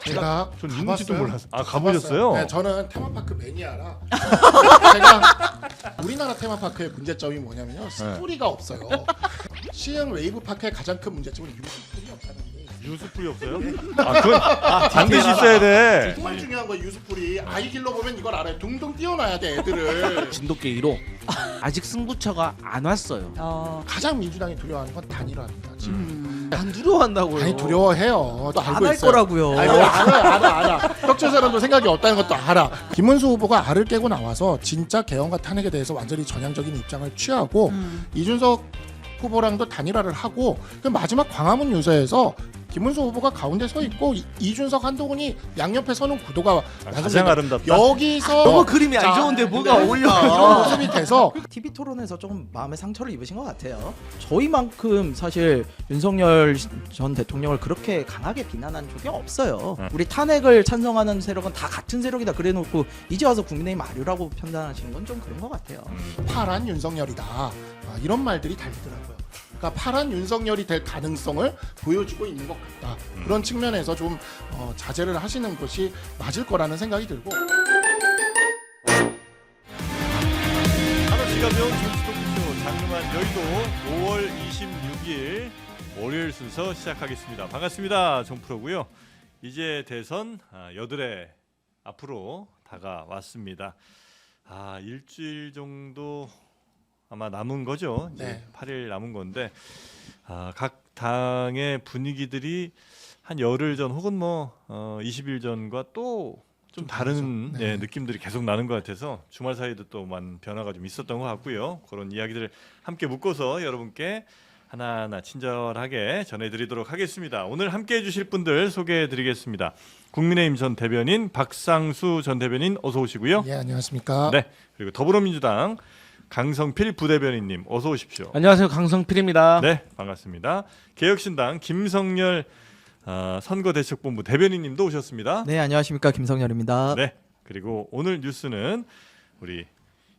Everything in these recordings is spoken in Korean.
제가 전 있는지도 가봤어요. 몰랐어요. 아, 가보셨어요? 네, 저는 테마파크 매니아라. 제가 우리나라 테마파크의 문제점이 뭐냐면요, 스토리가 없어요. 시흥 웨이브파크의 가장 큰 문제점은 유스풀이 없다는 게. 유스풀이 없어요? 아, 그건 반드시 있어야 돼. 정말 중요한 거예요. 유스풀이 아이 길러 보면 이걸 알아요. 둥둥 띄워놔야 돼 애들을. 진돗개 1호 아직 승부처가 안 왔어요. 가장 민주당이 두려워하는 건 단일화입니다. 지금. 안 두려워한다고요. 아니 두려워해요. 또 알고 안 할 있어요. 거라고요. 알아. 떡줄 사람도 생각이 없다는 것도 알아. 김문수 후보가 알을 깨고 나와서 진짜 개헌과 탄핵에 대해서 완전히 전향적인 입장을 취하고 이준석 후보랑도 단일화를 하고 그 마지막 광화문 유세에서 김문수 후보가 가운데 서 있고 이준석 한동훈이 양옆에 서는 구도가 가장 아름답다. 여기서 너무 그림이 안 좋은데 뭐가 어울려. 이런 모습이 돼서 TV 토론에서 조금 마음의 상처를 입으신 것 같아요. 저희만큼 사실 윤석열 전 대통령을 그렇게 강하게 비난한 적이 없어요. 우리 탄핵을 찬성하는 세력은 다 같은 세력이다 그래놓고 이제 와서 국민의힘 아류라고 판단하시는 건 좀 그런 것 같아요. 파란 윤석열이다. 이런 말들이 달리더라고요. 그러니까 파란 윤석열이 될 가능성을 보여주고 있는 것 같다. 그런 측면에서 좀 자제를 하시는 것이 맞을 거라는 생각이 들고. 하나씩 가벼운 정치토크쇼 장르만 여의도 5월 26일 월요일 순서 시작하겠습니다. 반갑습니다. 정프로고요. 이제 대선 여드레 앞으로 다가왔습니다. 일주일 정도 아마 남은 거죠. 이제 네. 8일 남은 건데 각 당의 분위기들이 한 열흘 전 혹은 20일 전과 또 좀 다른 네. 느낌들이 계속 나는 것 같아서 주말 사이도 또 많은 변화가 좀 있었던 것 같고요. 그런 이야기들을 함께 묶어서 여러분께 하나하나 친절하게 전해드리도록 하겠습니다. 오늘 함께해 주실 분들 소개해드리겠습니다. 국민의힘 전 대변인 박상수 전 대변인 어서 오시고요. 예, 안녕하십니까. 네, 그리고 더불어민주당 강성필 부대변인님 어서 오십시오. 안녕하세요, 강성필입니다. 네, 반갑습니다. 개혁신당 김성열 선거대책본부 대변인님도 오셨습니다. 네, 안녕하십니까, 김성열입니다. 네, 그리고 오늘 뉴스는 우리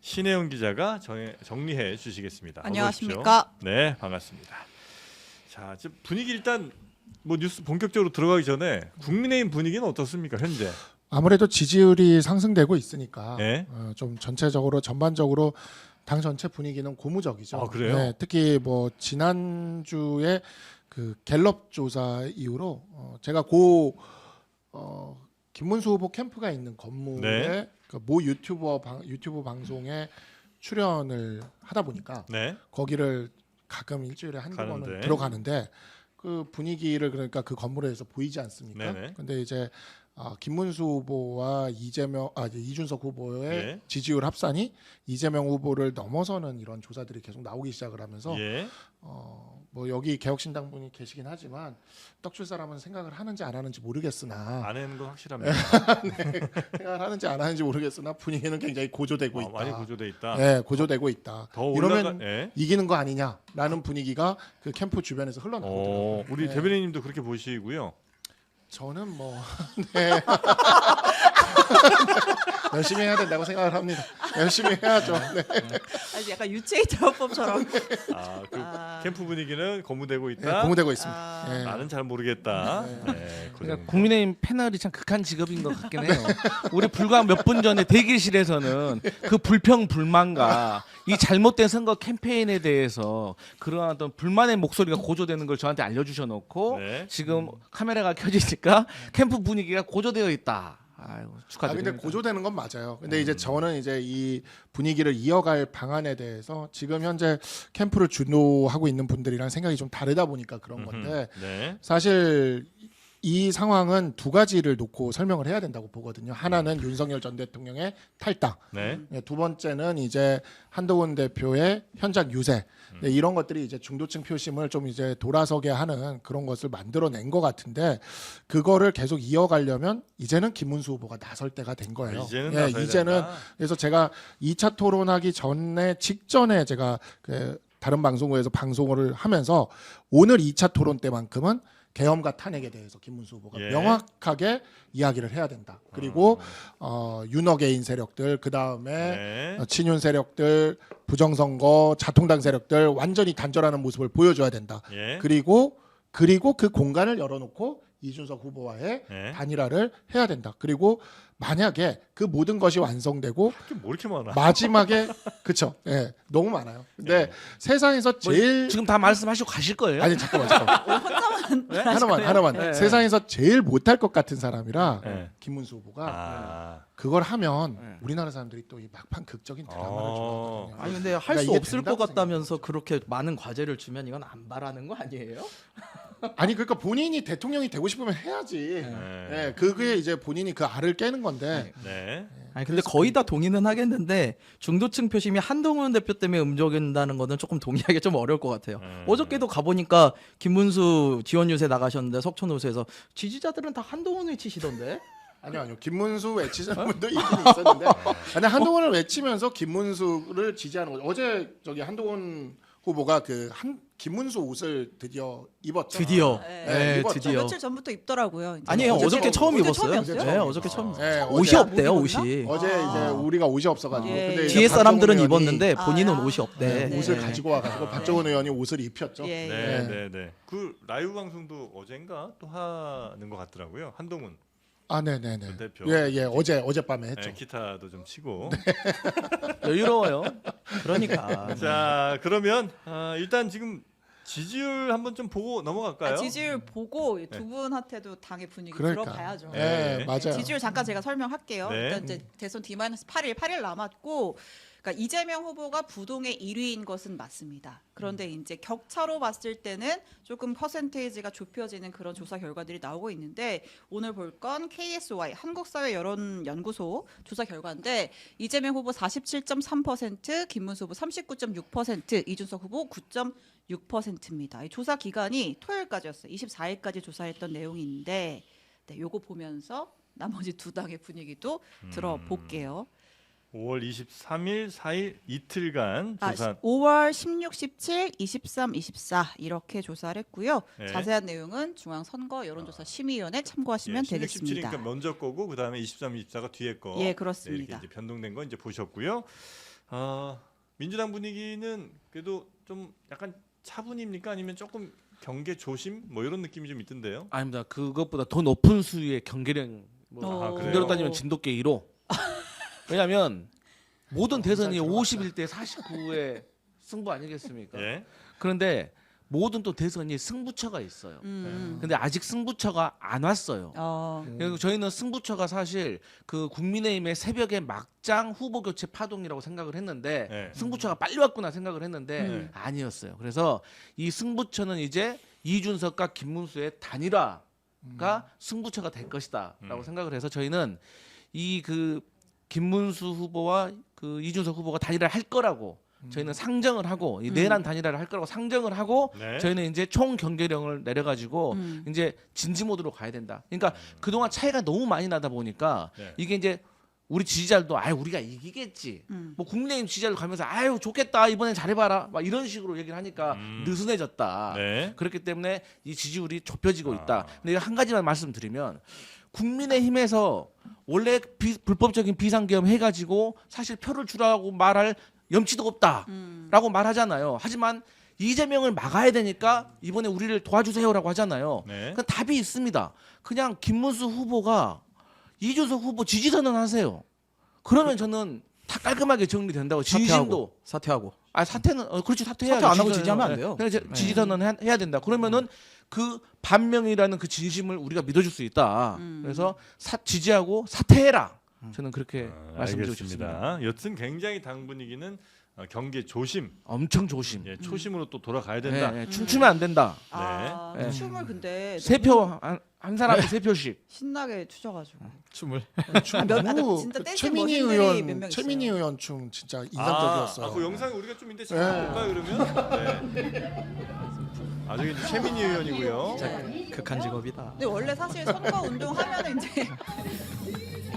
신혜영 기자가 정리해 주시겠습니다. 안녕하십니까? 네, 반갑습니다. 자, 지금 분위기 일단 뉴스 본격적으로 들어가기 전에 국민의힘 분위기는 어떻습니까 현재? 아무래도 지지율이 상승되고 있으니까 네. 좀 전체적으로 전반적으로 당 전체 분위기는 고무적이죠. 아, 그래요? 네, 특히 지난주에 그 갤럽 조사 이후로 제가 김문수 후보 캠프가 있는 건물에 네. 모 유튜브 방송에 출연을 하다 보니까 네. 거기를 가끔 일주일에 한두 번은 가는데. 들어가는데 그 분위기를 그러니까 그 건물에서 보이지 않습니까? 네네. 근데 이제 김문수 후보와 이준석 후보의 예. 지지율 합산이 이재명 후보를 넘어서는 이런 조사들이 계속 나오기 시작을 하면서 예. 여기 개혁신당 분이 계시긴 하지만 떡줄 사람은 생각을 하는지 안 하는지 모르겠으나 안 하는 건 확실합니다. 생각을 하는지 안 하는지 모르겠으나 분위기는 굉장히 고조되고 있다. 많이 고조돼 있다. 네, 고조되고 있다. 더 이러면 예. 이기는 거 아니냐라는 분위기가 그 캠프 주변에서 흘러나오더라고요. 우리 네. 대변인님도 그렇게 보시고요. 저는 네. 열심히 해야 된다고 생각을 합니다. 열심히 해야죠. 네. 아니, 약간 유체이 대화법처럼. 캠프 분위기는 고무되고 네, 있다. 고무되고 있습니다. 네. 나는 잘 모르겠다. 네, 그러니까 국민의힘 패널이 참 극한 직업인 것 같긴 해요. 우리 불과 몇 분 전에 대기실에서는 그 불평 불만과 이 잘못된 선거 캠페인에 대해서 그러한 어떤 불만의 목소리가 고조되는 걸 저한테 알려주셔놓고 네. 지금 카메라가 켜지니까 캠프 분위기가 고조되어 있다. 아이고, 축하드립니다. 근데 고조되는 건 맞아요. 근데 이제 저는 이제 이 분위기를 이어갈 방안에 대해서 지금 현재 캠프를 주도하고 있는 분들이랑 생각이 좀 다르다 보니까 그런 건데 네. 사실 이 상황은 두 가지를 놓고 설명을 해야 된다고 보거든요. 하나는 윤석열 전 대통령의 탈당, 네. 두 번째는 이제 한동훈 대표의 현장 유세. 이런 것들이 이제 중도층 표심을 좀 이제 돌아서게 하는 그런 것을 만들어낸 것 같은데 그거를 계속 이어가려면 이제는 김문수 후보가 나설 때가 된 거예요. 이제는 나서야 이제는 된다. 그래서 제가 2차 토론하기 직전에 제가 그 다른 방송국에서 방송을 하면서 오늘 2차 토론 때만큼은 계엄과 탄핵에 대해서 김문수 후보가 예. 명확하게 이야기를 해야 된다. 그리고 윤어게인 세력들, 그 다음에 네. 친윤 세력들, 부정선거, 자통당 세력들 완전히 단절하는 모습을 보여줘야 된다. 예. 그리고 그 공간을 열어놓고 이준석 후보와의 네. 단일화를 해야 된다. 그리고 만약에 그 모든 것이 완성되고 뭐 이렇게 많아? 마지막에 그쵸? 예, 너무 많아요. 근데 네. 세상에서 제일 지금 다 말씀하시고 가실 거예요? 아니 잠깐만 혼자만 네? 하나만 네. 세상에서 제일 못할 것 같은 사람이라 네. 김문수 후보가 아, 그걸 하면 네. 우리나라 사람들이 또 이 막판 극적인 드라마를 어. 좋아하거든요. 아니 근데 할 그러니까 수 이게 없을 것 된다고 같다면서 그렇게 많은 과제를 주면 이건 안 바라는 거 아니에요? 아니 그러니까 본인이 대통령이 되고 싶으면 해야지. 네. 예, 그게 이제 본인이 그 알을 깨는 건데. 네. 아니 근데 거의 다 동의는 하겠는데 중도층 표심이 한동훈 대표 때문에 움직인다는 거는 조금 동의하기 좀 어려울 것 같아요. 어저께도 가보니까 김문수 지원 유세 나가셨는데 석촌 호수에서 지지자들은 다 한동훈 외치시던데. 아니요. 김문수 외치는 분도 있긴 있었는데. 근데 한동훈을 외치면서 김문수를 지지하는 거죠. 어제 저기 한동훈 후보가 김문수 옷을 드디어 입었죠. 드디어. 네. 네, 입었죠. 드디어. 며칠 전부터 입더라고요. 이제. 아니에요. 어저께 처음 입었어요. 처음이었어요? 네, 어저께 처음. 네, 옷이 어제 없대요, 못 옷이. 어제 이제 우리가 옷이 없어가지고. 예, 근데 예. 이제 뒤에 박정훈 사람들은 의원이 입었는데 본인은 아. 옷이 없대. 네, 옷을 네. 가지고 와가지고 박정훈 의원이 옷을 입혔죠. 예, 예. 네, 네. 네, 네. 그 라이브 방송도 어젠가 또 하는 것 같더라고요. 한동훈 아, 네네네. 전 대표. 예, 어젯밤에 했죠. 네, 기타도 좀 치고. 여유로워요. 그러니까. 자, 그러면 일단 지금 지지율 한번 좀 보고 넘어갈까요? 아, 지지율 보고 두 분한테도 당의 분위기 그러니까. 들어봐야죠. 예, 네. 맞아요. 지지율 잠깐 제가 설명할게요. 네. 일단 이제 대선 D-8일 남았고, 그러니까 이재명 후보가 부동의 1위인 것은 맞습니다. 그런데 이제 격차로 봤을 때는 조금 퍼센테이지가 좁혀지는 그런 조사 결과들이 나오고 있는데, 오늘 볼 건 KSY 한국사회여론연구소 조사 결과인데, 이재명 후보 47.3%, 김문수 후보 39.6%, 이준석 후보 9.6%입니다. 이 조사 기간이 토요일까지였어요. 24일까지 조사했던 내용인데, 네, 요거 보면서 나머지 두 당의 분위기도 들어볼게요. 5월 23일, 4일 이틀간 조사. 5월 16, 17, 23, 24 이렇게 조사를 했고요. 네. 자세한 내용은 중앙선거 여론조사 심의위원회 참고하시면 16, 되겠습니다. 17이니까 먼저 거고 그다음에 23, 24가 뒤에 거. 예, 네, 그렇습니다. 이렇게 이제 변동된 거 이제 보셨고요. 민주당 분위기는 그래도 좀 약간 차분입니까? 아니면 조금 경계 조심 뭐 이런 느낌이 좀 있던데요. 아닙니다. 그것보다 더 높은 수위의 경계령 아, 그래요? 그대로 따지면 진돗개 1호. 왜냐하면 모든 대선이 51대 49의 승부 아니겠습니까? 예. 그런데 모든 또 대선이 승부처가 있어요. 근데 아직 승부처가 안 왔어요. 그리고 저희는 승부처가 사실 그 국민의힘의 새벽에 막장 후보 교체 파동이라고 생각을 했는데 네. 승부처가 빨리 왔구나 생각을 했는데 네. 아니었어요. 그래서 이 승부처는 이제 이준석과 김문수의 단일화가 승부처가 될 것이다라고 생각을 해서 저희는 이 그 김문수 후보와 그 이준석 후보가 단일화를 할 거라고 저희는 상정을 하고 이 내란 단일화를 할 거라고 상정을 하고 네. 저희는 이제 총 경계령을 내려가지고 이제 진지 모드로 가야 된다. 그러니까 그동안 차이가 너무 많이 나다 보니까 네. 이게 이제 우리 지지자들도 아유 우리가 이기겠지. 뭐 국민의힘 지지자들 가면서 아유 좋겠다 이번엔 잘해봐라 막 이런 식으로 얘기를 하니까 느슨해졌다. 네. 그렇기 때문에 이 지지율이 좁혀지고 있다. 근데 한 가지만 말씀드리면 국민의힘에서 원래 불법적인 비상계엄 해가지고 사실 표를 주라고 말할 염치도 없다라고 말하잖아요. 하지만 이재명을 막아야 되니까 이번에 우리를 도와주세요라고 하잖아요. 네. 그 답이 있습니다. 그냥 김문수 후보가 이준석 후보 지지선언 하세요. 그러면 저는 다 깔끔하게 정리된다고. 진심도 사퇴하고. 사퇴는 그렇지 사퇴해야죠. 사퇴 안 하고 지지선언. 지지하면 안 돼요. 그래서 지지선언 해야 된다. 그러면은 그 반명이라는 그 진심을 우리가 믿어줄 수 있다. 그래서 지지하고 사퇴해라. 저는 그렇게 말씀드리고 싶습니다. 알겠습니다. 여튼 굉장히 당 분위기는 경계 조심, 엄청 조심. 예, 초심으로 또 돌아가야 된다. 춤추면 안 된다. 네. 춤을 근데 세 표 한 사람에 세 표씩. 신나게 추셔가지고. 춤을. 너무 진짜 그 댄스 최민희 머신들이 몇 의원 명 최민희 있어요. 의원 춤 진짜 인상적이었어요. 그 영상을 우리가 좀 이제 잠깐 볼까요 그러면? 네. 저기 이제 최민희 의원이고요. 극한 직업이다. 근데 원래 사실 선거 운동 하면은 이제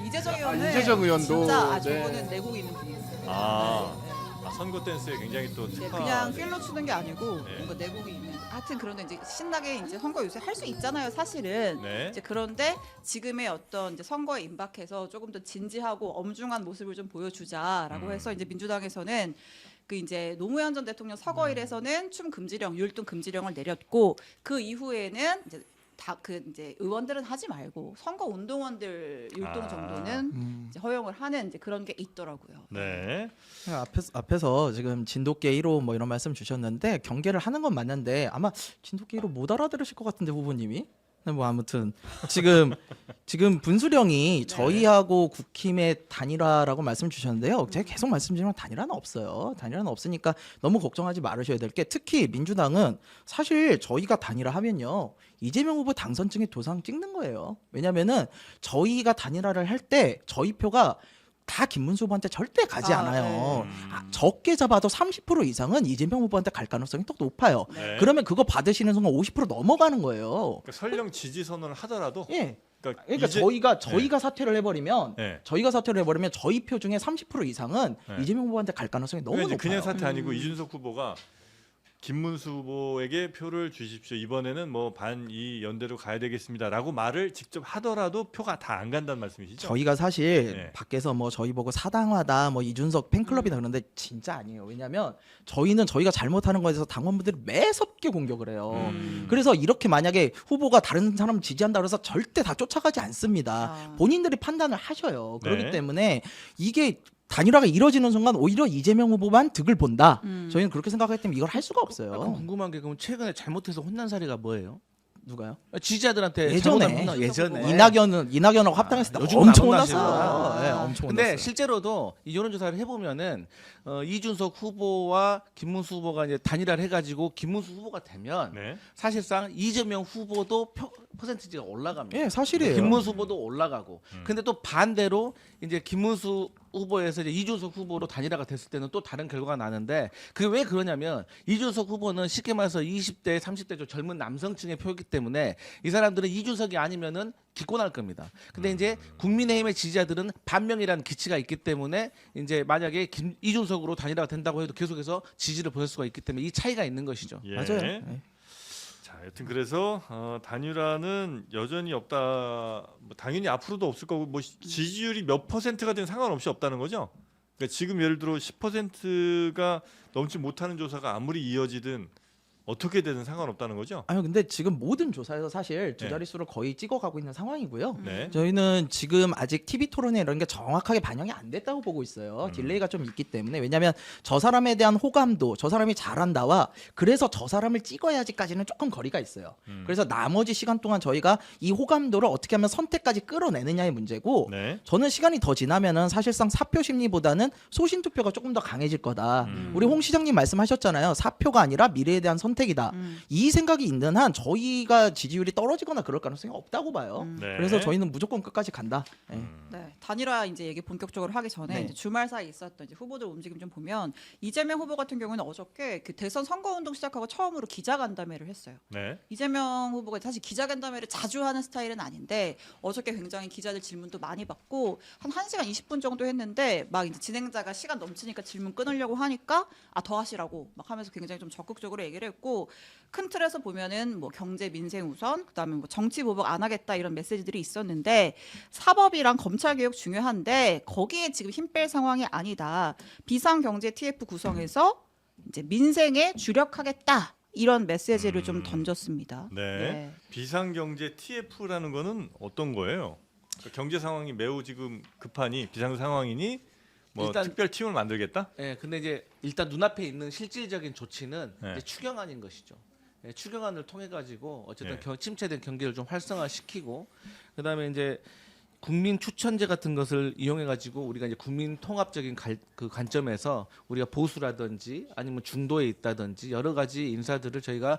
이재정 의원은 이재정 의원도, 진짜 네. 저거는 내곡 있는 분이었어요. 선거 댄스에 굉장히 또 네, 특화. 그냥 필로 추는 게 아니고 네. 뭔가 내곡이 있는. 하여튼 그런데 이제 신나게 이제 선거 요새 할 수 있잖아요, 사실은. 네. 이제 그런데 지금의 어떤 이제 선거에 임박해서 조금 더 진지하고 엄중한 모습을 좀 보여주자라고 해서 이제 민주당에서는 그 이제 노무현 전 대통령 서거일에서는 춤 금지령, 율동 금지령을 내렸고 그 이후에는 이제 다 그 이제 의원들은 하지 말고 선거 운동원들 율동 아. 정도는 이제 허용을 하는 이제 그런 게 있더라고요. 네. 앞에서 지금 진돗개 1호 뭐 이런 말씀 주셨는데 경계를 하는 건 맞는데 아마 진돗개 1호 못 알아들으실 것 같은데 후보님이. 뭐 아무튼 지금 분수령이 저희하고 국힘의 단일화라고 말씀 주셨는데요. 제가 계속 말씀드리면 단일화는 없어요. 단일화는 없으니까 너무 걱정하지 말으셔야 될 게 특히 민주당은 사실 저희가 단일화하면요. 이재명 후보 당선증에 도장 찍는 거예요. 왜냐면은 저희가 단일화를 할 때 저희 표가 다 김문수 후보한테 절대 가지 아, 않아요. 네. 적게 잡아도 30% 이상은 이재명 후보한테 갈 가능성이 또 높아요. 네. 그러면 그거 받으시는 순간 50% 넘어가는 거예요. 그러니까 설령 지지 선언을 하더라도 예. 그러니까, 그러니까 이제- 저희가 사퇴를 해버리면 네. 저희 표 중에 30% 이상은 네. 이재명 후보한테 갈 가능성이 너무 그러니까 높아요. 이제 그냥 사태 아니고 이준석 후보가 김문수 후보에게 표를 주십시오. 이번에는 뭐 반 이 연대로 가야 되겠습니다라고 말을 직접 하더라도 표가 다 안 간다는 말씀이시죠? 저희가 사실 네. 밖에서 뭐 저희 보고 사당하다 뭐 이준석 팬클럽이다 그러는데 진짜 아니에요. 왜냐하면 저희는 저희가 잘못하는 거에 대해서 당원분들이 매섭게 공격을 해요. 그래서 이렇게 만약에 후보가 다른 사람 지지한다 그래서 절대 다 쫓아가지 않습니다. 아. 본인들이 판단을 하셔요. 그렇기 네. 때문에 이게 단일화가 이루어지는 순간 오히려 이재명 후보만 득을 본다. 저희는 그렇게 생각하기 때문에 이걸 할 수가 약간 없어요. 궁금한 게 그럼 최근에 잘못해서 혼난 사례가 뭐예요? 누가요? 지지자들한테 예전에. 잘못하면 혼나- 예전에 이낙연하고 합당했을 때 요즘은 엄청 안 혼났어요. 혼나시구나. 네, 엄청 근데 혼났어요. 실제로도 이 여론조사를 해보면은 이준석 후보와 김문수 후보가 이제 단일화를 해가지고 김문수 후보가 되면 네. 사실상 이재명 후보도 퍼센티지가 올라갑니다. 예, 사실이에요. 김문수 후보도 올라가고. 근데 또 반대로 이제 김문수 후보에서 이제 이준석 후보로 단일화가 됐을 때는 또 다른 결과가 나는데 그게 왜 그러냐면 이준석 후보는 쉽게 말해서 20대, 30대 좀 젊은 남성층의 표이기 때문에 이 사람들은 이준석이 아니면은 기권할 겁니다. 근데 이제 국민의힘의 지지자들은 반명이라는 기치가 있기 때문에 이제 만약에 이준석으로 단일화가 된다고 해도 계속해서 지지를 보일 수가 있기 때문에 이 차이가 있는 것이죠. 예. 맞아요. 네. 자, 여튼 그래서 단일화는 여전히 없다. 뭐 당연히 앞으로도 없을 거고 뭐 지지율이 몇 퍼센트가 된 상관없이 없다는 거죠. 그러니까 지금 예를 들어 10%가 넘지 못하는 조사가 아무리 이어지든 어떻게 되든 상관없다는 거죠. 아니 근데 지금 모든 조사에서 사실 두 네. 자릿수를 거의 찍어가고 있는 상황이고요. 네. 저희는 지금 아직 TV 토론회 이런 게 정확하게 반영이 안 됐다고 보고 있어요. 딜레이가 좀 있기 때문에 왜냐하면 저 사람에 대한 호감도 저 사람이 잘한다와 그래서 저 사람을 찍어야지까지는 조금 거리가 있어요. 그래서 나머지 시간 동안 저희가 이 호감도를 어떻게 하면 선택까지 끌어내느냐의 문제고 네. 저는 시간이 더 지나면은 사실상 사표 심리보다는 소신 투표가 조금 더 강해질 거다. 우리 홍 시장님 말씀하셨잖아요. 사표가 아니라 미래에 대한 선택이다. 이 생각이 있는 한 저희가 지지율이 떨어지거나 그럴 가능성이 없다고 봐요. 네. 그래서 저희는 무조건 끝까지 간다. 네. 네, 단일화 이제 얘기 본격적으로 하기 전에 네. 이제 주말 사이 있었던 이제 후보들 움직임 좀 보면 이재명 후보 같은 경우는 어저께 그 대선 선거운동 시작하고 처음으로 기자간담회를 했어요. 네. 이재명 후보가 사실 기자간담회를 자주 하는 스타일은 아닌데 어저께 굉장히 기자들 질문도 많이 받고 한 1시간 20분 정도 했는데 막 이제 진행자가 시간 넘치니까 질문 끊으려고 하니까 더 하시라고 막 하면서 굉장히 좀 적극적으로 얘기를 했고 큰 틀에서 보면은 뭐 경제 민생 우선 그다음에 뭐 정치 보복 안 하겠다 이런 메시지들이 있었는데 사법이랑 검찰 개혁 중요한데 거기에 지금 힘 뺄 상황이 아니다. 비상 경제 TF 구성해서 이제 민생에 주력하겠다. 이런 메시지를 좀 던졌습니다. 네. 비상경제 TF라는 거는 어떤 거예요? 그러니까 경제 상황이 매우 지금 급하니 비상 상황이니 뭐 일단- 특별 팀을 만들겠다? 예, 근데 이제 일단 눈앞에 있는 실질적인 조치는 네. 이제 추경안인 것이죠. 예, 추경안을 통해 가지고 어쨌든 네. 침체된 경기를 좀 활성화시키고 그다음에 이제 국민 추천제 같은 것을 이용해 가지고 우리가 이제 국민 통합적인 그 관점에서 우리가 보수라든지 아니면 중도에 있다든지 여러 가지 인사들을 저희가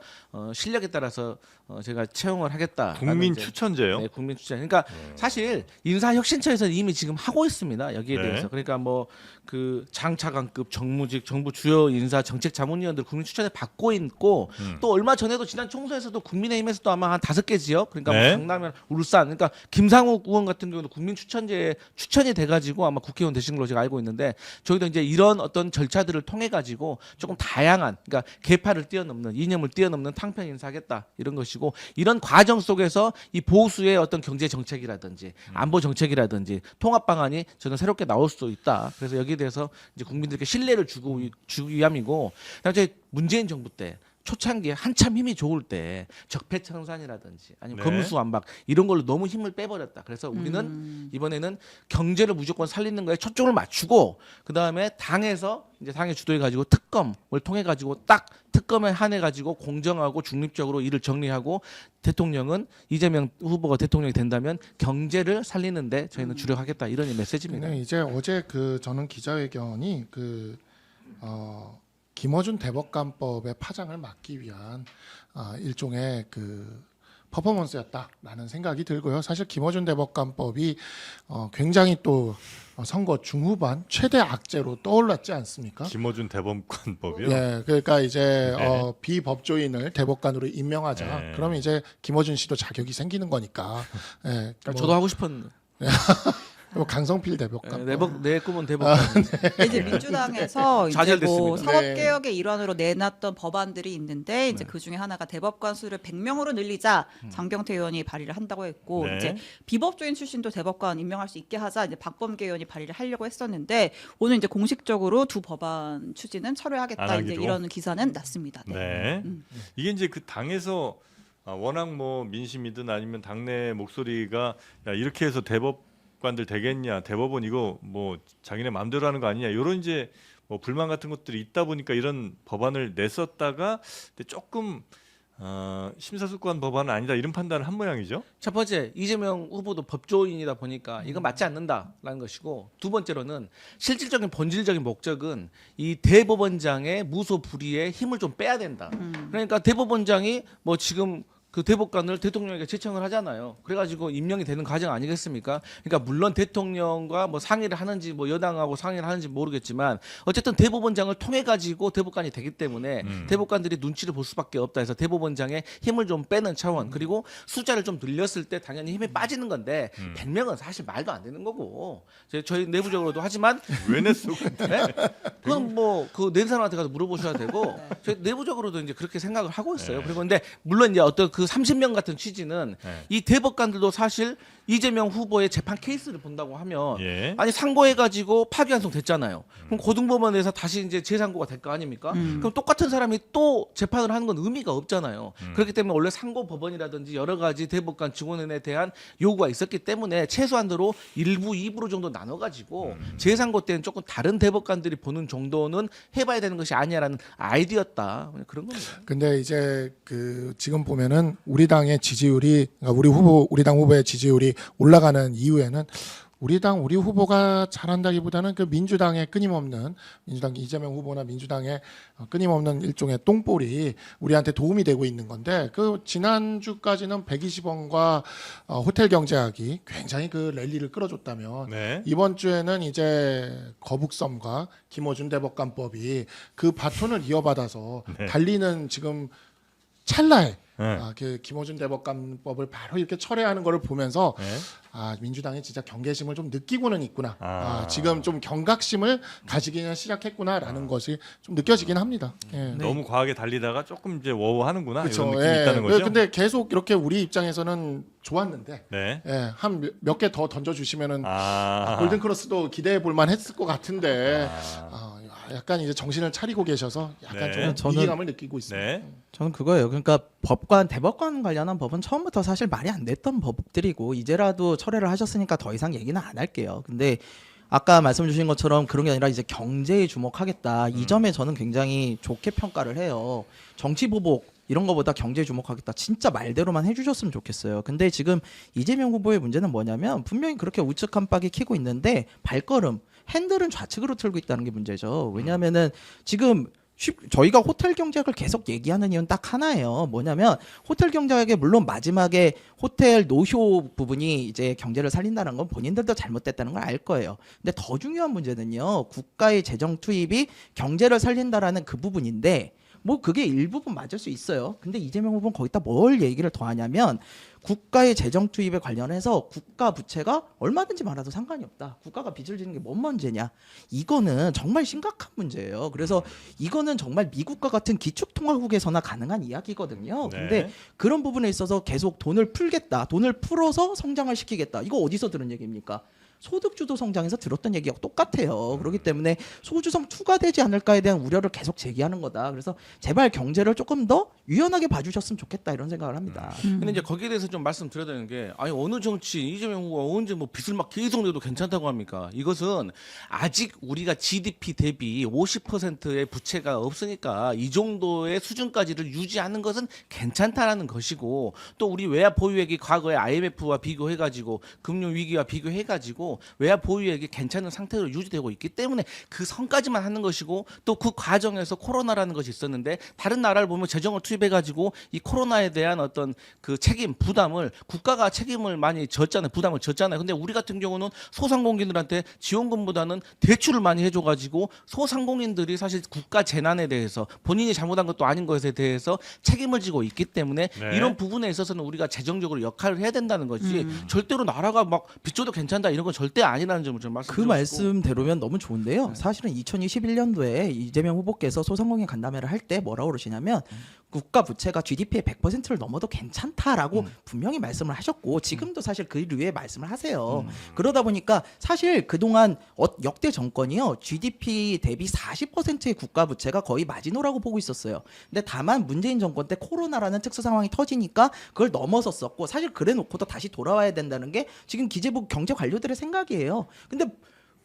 실력에 따라서 제가 채용을 하겠다. 국민 추천제요? 네, 국민 추천. 그러니까 사실 인사혁신처에서는 이미 지금 하고 있습니다. 여기에 네. 대해서. 그러니까 뭐 그 장차관급 정무직 정부 주요 인사 정책 자문위원들 국민 추천에 받고 있고 또 얼마 전에도 지난 총선에서도 국민의힘에서도 아마 한 5개 지역 그러니까 네. 뭐 강남이나 울산 그러니까 김상욱 의원 같은 경우도 국민 추천제에 추천이 돼 가지고 아마 국회의원 되신 걸로 제가 알고 있는데 저희도 이제 이런 어떤 절차들을 통해 가지고 조금 다양한 그러니까 계파를 뛰어넘는 이념을 뛰어넘는 탕평 인사하겠다 이런 것이고 이런 과정 속에서 이 보수의 어떤 경제 정책이라든지 안보 정책이라든지 통합 방안이 저는 새롭게 나올 수도 있다. 그래서 여기에 대해서 이제 국민들께 신뢰를 주기 위함이고 그다음에 문재인 정부 때 초창기에 한참 힘이 좋을 때 적폐청산이라든지 아니면 네. 검수완박 이런 걸로 너무 힘을 빼버렸다. 그래서 우리는 이번에는 경제를 무조건 살리는 거에 초점을 맞추고 그 다음에 당에서 이제 당의 주도해 가지고 특검을 통해 가지고 딱 특검에 한해 가지고 공정하고 중립적으로 일을 정리하고 대통령은 이재명 후보가 대통령이 된다면 경제를 살리는데 저희는 주력하겠다 이런 메시지입니다. 근데 이제 어제 저는 기자회견이 김어준 대법관법의 파장을 막기 위한 일종의 퍼포먼스였다라는 생각이 들고요. 사실 김어준 대법관법이 굉장히 또 선거 중후반 최대 악재로 떠올랐지 않습니까? 김어준 대법관법이요. 예, 그러니까 이제 네. 비법조인을 대법관으로 임명하자. 네. 그러면 이제 김어준 씨도 자격이 생기는 거니까. 예, 저도 하고 싶은 강성필 대법관. 내 꿈은 대법관. 이제 민주당에서 이제 좌절됐습니다. 뭐 네. 사법개혁의 일환으로 내놨던 법안들이 있는데 이제 네. 그 중에 하나가 대법관 수를 100명으로 늘리자 장경태 의원이 발의를 한다고 했고 네. 이제 비법조인 출신도 대법관 임명할 수 있게 하자 이제 박범계 의원이 발의를 하려고 했었는데 오늘 이제 공식적으로 두 법안 추진은 안 철회하겠다 이제 하기로? 이런 기사는 났습니다. 네. 이게 이제 그 당에서 워낙 뭐 민심이든 아니면 당내 목소리가 야, 이렇게 해서 대법관들 되겠냐, 대법원 이거 뭐 자기네 마음대로 하는 거 아니냐, 이런 이제 뭐 불만 같은 것들이 있다 보니까 이런 법안을 냈었다가 근데 조금 심사숙고한 법안은 아니다 이런 판단을 한 모양이죠. 첫 번째 이재명 후보도 법조인이다 보니까 이건 맞지 않는다라는 것이고 두 번째로는 실질적인 본질적인 목적은 이 대법원장의 무소 불위에 힘을 좀 빼야 된다. 그러니까 대법원장이 뭐 지금 그 대법관을 대통령에게 제청을 하잖아요. 그래가지고 임명이 되는 과정 아니겠습니까? 그러니까 물론 대통령과 뭐 상의를 하는지 뭐 여당하고 상의를 하는지 모르겠지만 어쨌든 대법원장을 통해 가지고 대법관이 되기 때문에 대법관들이 눈치를 볼 수밖에 없다 해서 대법원장의 힘을 좀 빼는 차원 그리고 숫자를 좀 늘렸을 때 당연히 힘이 빠지는 건데 100명은 사실 말도 안 되는 거고 저희 내부적으로도 하지만 왜 냈어? 네? 그건 뭐 그 낸 사람한테 가서 물어보셔야 되고 저희 내부적으로도 이제 그렇게 생각을 하고 있어요. 네. 그리고 근데 물론 이제 어떤 그 30명 같은 취지는 네. 이 대법관들도 사실 이재명 후보의 재판 케이스를 본다고 하면 예. 아니 상고해가지고 파기환송 됐잖아요. 그럼 고등법원에서 다시 이제 재상고가 될 거 아닙니까? 그럼 똑같은 사람이 또 재판을 하는 건 의미가 없잖아요. 그렇기 때문에 원래 상고법원이라든지 여러 가지 대법관 증언에 대한 요구가 있었기 때문에 최소한으로 1부, 2부로 정도 나눠가지고 재상고 때는 조금 다른 대법관들이 보는 정도는 해봐야 되는 것이 아니야라는 아이디어였다. 그런 겁니다. 근데 이제 지금 보면은 우리 당의 지지율이 그러니까 우리 당 후보의 지지율이 올라가는 이유에는 우리 후보가 잘한다기보다는 민주당의 끊임없는 민주당 이재명 후보나 민주당의 끊임없는 일종의 똥볼이 우리한테 도움이 되고 있는 건데 지난주까지는 120원과 호텔 경제학이 굉장히 랠리를 끌어줬다면 네. 이번 주에는 이제 거북섬과 김어준 대법관법이 그 바톤을 이어받아서 네. 달리는 지금 찰나에 네. 김어준 대법관법을 바로 이렇게 철회하는 거를 보면서 네. 민주당이 진짜 경계심을 좀 느끼고는 있구나. 아. 지금 좀 경각심을 가지기는 시작했구나라는 것이 좀 느껴지긴 합니다. 예. 너무 과하게 달리다가 조금 이제 워워하는구나 그렇죠. 이런 느낌이 있다는 거죠. 근데 계속 이렇게 우리 입장에서는 좋았는데 네. 한 몇 개 더 던져주시면은 아. 골든 크로스도 기대해 볼 만했을 것 같은데 약간 이제 정신을 차리고 계셔서 약간 네. 좀 위기감을 느끼고 있습니다. 네. 저는 그거예요. 그러니까 대법관 관련한 법은 처음부터 사실 말이 안 됐던 법들이고 이제라도 철회를 하셨으니까 더 이상 얘기는 안 할게요. 근데 아까 말씀 주신 것처럼 그런 게 아니라 이제 경제에 주목하겠다. 이 점에 저는 굉장히 좋게 평가를 해요. 정치 보복 이런 거보다 경제에 주목하겠다. 진짜 말대로만 해주셨으면 좋겠어요. 근데 지금 이재명 후보의 문제는 뭐냐면 분명히 그렇게 우측 깜빡이 켜고 있는데 발걸음, 핸들은 좌측으로 틀고 있다는 게 문제죠. 왜냐하면은 지금 저희가 호텔 경제학을 계속 얘기하는 이유는 딱 하나예요. 뭐냐면 호텔 경제학의 물론 마지막에 호텔 노쇼 부분이 이제 경제를 살린다는 건 본인들도 잘못됐다는 걸 알 거예요. 근데 더 중요한 문제는요. 국가의 재정 투입이 경제를 살린다라는 그 부분인데 뭐 그게 일부분 맞을 수 있어요. 근데 이재명 후보는 거기다 뭘 얘기를 더 하냐면 국가의 재정 투입에 관련해서 국가 부채가 얼마든지 많아도 상관이 없다. 국가가 빚을 지는 게 뭔 문제냐. 이거는 정말 심각한 문제예요. 그래서 이거는 정말 미국과 같은 기축통화국에서나 가능한 이야기거든요. 네. 근데 그런 부분에 있어서 계속 돈을 풀겠다. 돈을 풀어서 성장을 시키겠다. 이거 어디서 들은 얘기입니까? 소득주도 성장에서 들었던 얘기가 똑같아요. 그렇기 때문에 소주성 2가 되지 않을까에 대한 우려를 계속 제기하는 거다. 그래서 제발 경제를 조금 더 유연하게 봐주셨으면 좋겠다 이런 생각을 합니다. 근데 이제 거기에 대해서 좀 말씀드려야 되는 게 아니 어느 정치 이재명 후보가 언제 뭐 빚을 막 계속 내도 괜찮다고 합니까? 이것은 아직 우리가 GDP 대비 50%의 부채가 없으니까 이 정도의 수준까지를 유지하는 것은 괜찮다라는 것이고 또 우리 외화 보유액이 과거에 IMF와 비교해가지고 금융 위기와 비교해가지고 외화 보유액이 괜찮은 상태로 유지되고 있기 때문에 그 선까지만 하는 것이고 또 그 과정에서 코로나라는 것이 있었는데 다른 나라를 보면 재정을 투입해가지고 이 코로나에 대한 어떤 그 책임 부담을 국가가 책임을 많이 졌잖아요. 부담을 졌잖아요. 근데 우리 같은 경우는 소상공인들한테 지원금보다는 대출을 많이 해줘가지고 소상공인들이 사실 국가 재난에 대해서 본인이 잘못한 것도 아닌 것에 대해서 책임을 지고 있기 때문에 네. 이런 부분에 있어서는 우리가 재정적으로 역할을 해야 된다는 것이 절대로 나라가 막 빚줘도 괜찮다 이런 건 절대 아니라는 점을 좀 그 말씀드리고 말씀대로면 너무 좋은데요. 사실은 2021년도에 이재명 후보께서 소상공인 간담회를 할 때 뭐라고 그러시냐면 국가 부채가 GDP의 100%를 넘어도 괜찮다라고 분명히 말씀을 하셨고 지금도 사실 그 류의 말씀을 하세요. 그러다 보니까 사실 그동안 역대 정권이요. GDP 대비 40%의 국가 부채가 거의 마지노라고 보고 있었어요. 근데 다만 문재인 정권 때 코로나라는 특수 상황이 터지니까 그걸 넘어섰었고 사실 그래 놓고도 다시 돌아와야 된다는 게 지금 기재부 경제 관료들의 생각이에요. 근데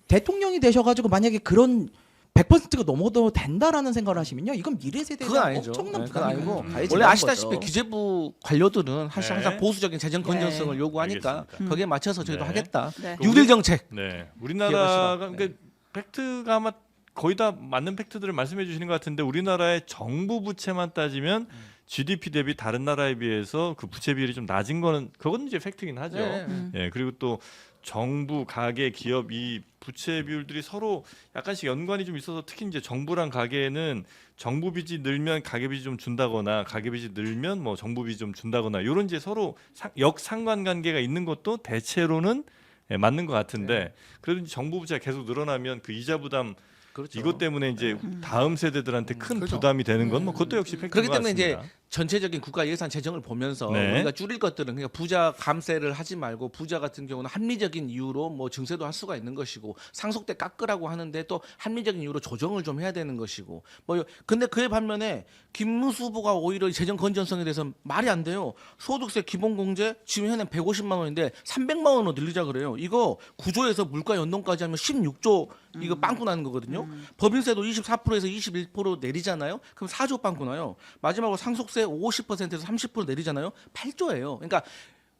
대통령이 되셔가지고 만약에 그런 100%가 넘어도 된다라는 생각을 하시면요, 이건 미래 세대에 그건 대한 아니죠. 엄청난 네, 그건 부담이고 아니고 원래 아시다시피 기재부 관료들은 사실 네. 항상 보수적인 재정 건전성을 네. 요구하니까 알겠습니다. 거기에 맞춰서 저희도 네. 하겠다. 네. 뉴딜 정책. 네, 우리나라가 기억하시죠? 그러니까 팩트가 아마 거의 다 맞는 팩트들을 말씀해 주시는 것 같은데 우리나라의 정부 부채만 따지면 GDP 대비 다른 나라에 비해서 그 부채 비율이 좀 낮은 거는 그건 이제 팩트긴 하죠. 네. 예, 그리고 또 정부, 가계, 기업 이 부채 비율들이 서로 약간씩 연관이 좀 있어서 특히 이제 정부랑 가계는 정부 빚이 늘면 가계 빚이 좀 준다거나 가계 빚이 늘면 뭐 정부 빚이 좀 준다거나 이런 이제 서로 역상관 관계가 있는 것도 대체로는 예, 맞는 것 같은데 그래도 이제 정부 부채가 계속 늘어나면 그 이자 부담 그렇죠. 이것 때문에 이제 다음 세대들한테 큰 그죠. 부담이 되는 건 뭐 그것도 역시 팩트인 그렇기 것 때문에 같습니다. 이제 전체적인 국가 예산 재정을 보면서 네. 우리가 줄일 것들은 그러니까 부자 감세를 하지 말고 부자 같은 경우는 합리적인 이유로 뭐 증세도 할 수가 있는 것이고 상속세 깎으라고 하는데 또 합리적인 이유로 조정을 좀 해야 되는 것이고 뭐 근데 그에 반면에 김문수 후보가 오히려 재정 건전성에 대해서 말이 안 돼요. 소득세 기본공제 지금 현행 150만 원인데 300만 원으로 늘리자 그래요. 이거 구조에서 물가 연동까지 하면 16조 이거 빵꾸 나는 거거든요. 법인세도 24%에서 21% 내리잖아요. 그럼 4조 빵꾸 나요. 마지막으로 상속세 50%에서 30% 내리잖아요. 8조예요. 그러니까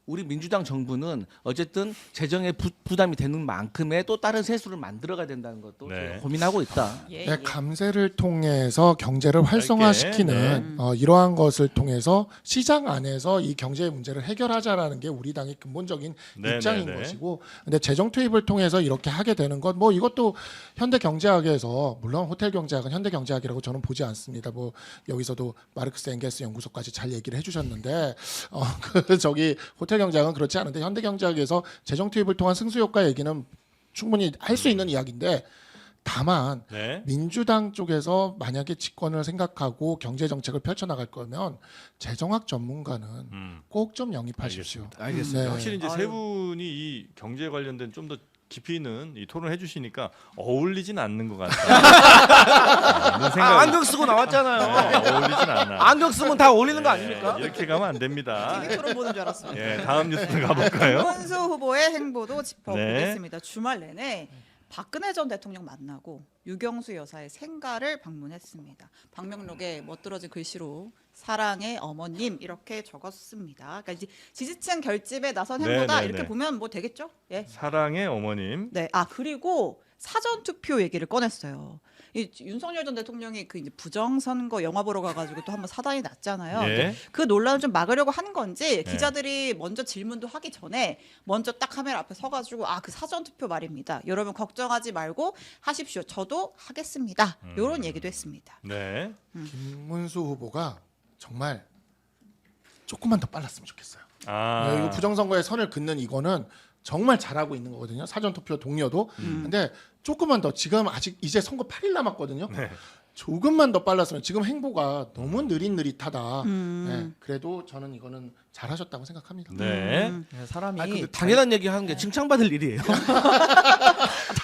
우리 민주당 정부는 어쨌든 재정에 부담이 되는 만큼의 또 다른 세수를 만들어가야 된다는 것도 네. 저희가 고민하고 있다. 예, 네, 예. 감세를 통해서 경제를 활성화시키는 이러한 것을 통해서 시장 안에서 이 경제 문제를 해결하자라는 게 우리 당의 근본적인 네, 입장인 네, 네. 것이고, 근데 재정 투입을 통해서 이렇게 하게 되는 것, 뭐 이것도 현대 경제학에서 물론 호텔 경제학은 현대 경제학이라고 저는 보지 않습니다. 뭐 여기서도 마르크스 엥겔스 연구소까지 잘 얘기를 해주셨는데, 그 저기 호텔 경제학은 그렇지 않은데 현대 경제학에서 재정 투입을 통한 승수 효과 얘기는 충분히 할 수 있는 이야기인데, 다만 네. 민주당 쪽에서 만약에 집권을 생각하고 경제 정책을 펼쳐나갈 거면 재정학 전문가는 꼭 좀 영입하십시오. 알겠습니다. 네. 확실히 이제 세 분이 이 경제 관련된 좀 더 깊이 있는 이 토론을 해주시니까 어울리진 않는 것 같다. 이런 생각이 안경 쓰고 나왔잖아요. 어울리진 않아. 안경 쓰면 다 어울리는 거 네, 아닙니까? 이렇게 가면 안 됩니다. TV 토론 보는 줄 알았어요. 예, 다음 뉴스로 가볼까요? 김문수 후보의 행보도 네. 짚어보겠습니다. 주말 내내 박근혜 전 대통령 만나고 유경수 여사의 생가를 방문했습니다. 방명록에 멋들어진 글씨로 사랑의 어머님 이렇게 적었습니다. 그러니까 이제 지지층 결집에 나선 행보다 네, 이렇게 네. 보면 뭐 되겠죠? 예. 사랑의 어머님. 네. 아 그리고 사전 투표 얘기를 꺼냈어요. 이 윤석열 전 대통령이 그 이제 부정선거 영화 보러 가가지고 또 한번 사단이 났잖아요. 예. 그 논란을 좀 막으려고 한 건지 기자들이 먼저 질문도 하기 전에 먼저 딱 카메라 앞에 서가지고 아 그 사전 투표 말입니다. 여러분 걱정하지 말고 하십시오. 저도 하겠습니다. 이런 얘기도 했습니다. 네. 김문수 후보가 정말 조금만 더 빨랐으면 좋겠어요. 아. 이거 부정선거에 선을 긋는 이거는 정말 잘하고 있는 거거든요. 사전투표 동료도. 근데 조금만 더, 지금 아직 이제 선거 8일 남았거든요. 네. 조금만 더 빨랐으면 지금 행보가 너무 느릿느릿하다. 음. 네, 그래도 저는 이거는 잘하셨다고 생각합니다. 네. 네, 사람이 아, 근데 당연한 얘기 하는 게 칭찬받을 일이에요.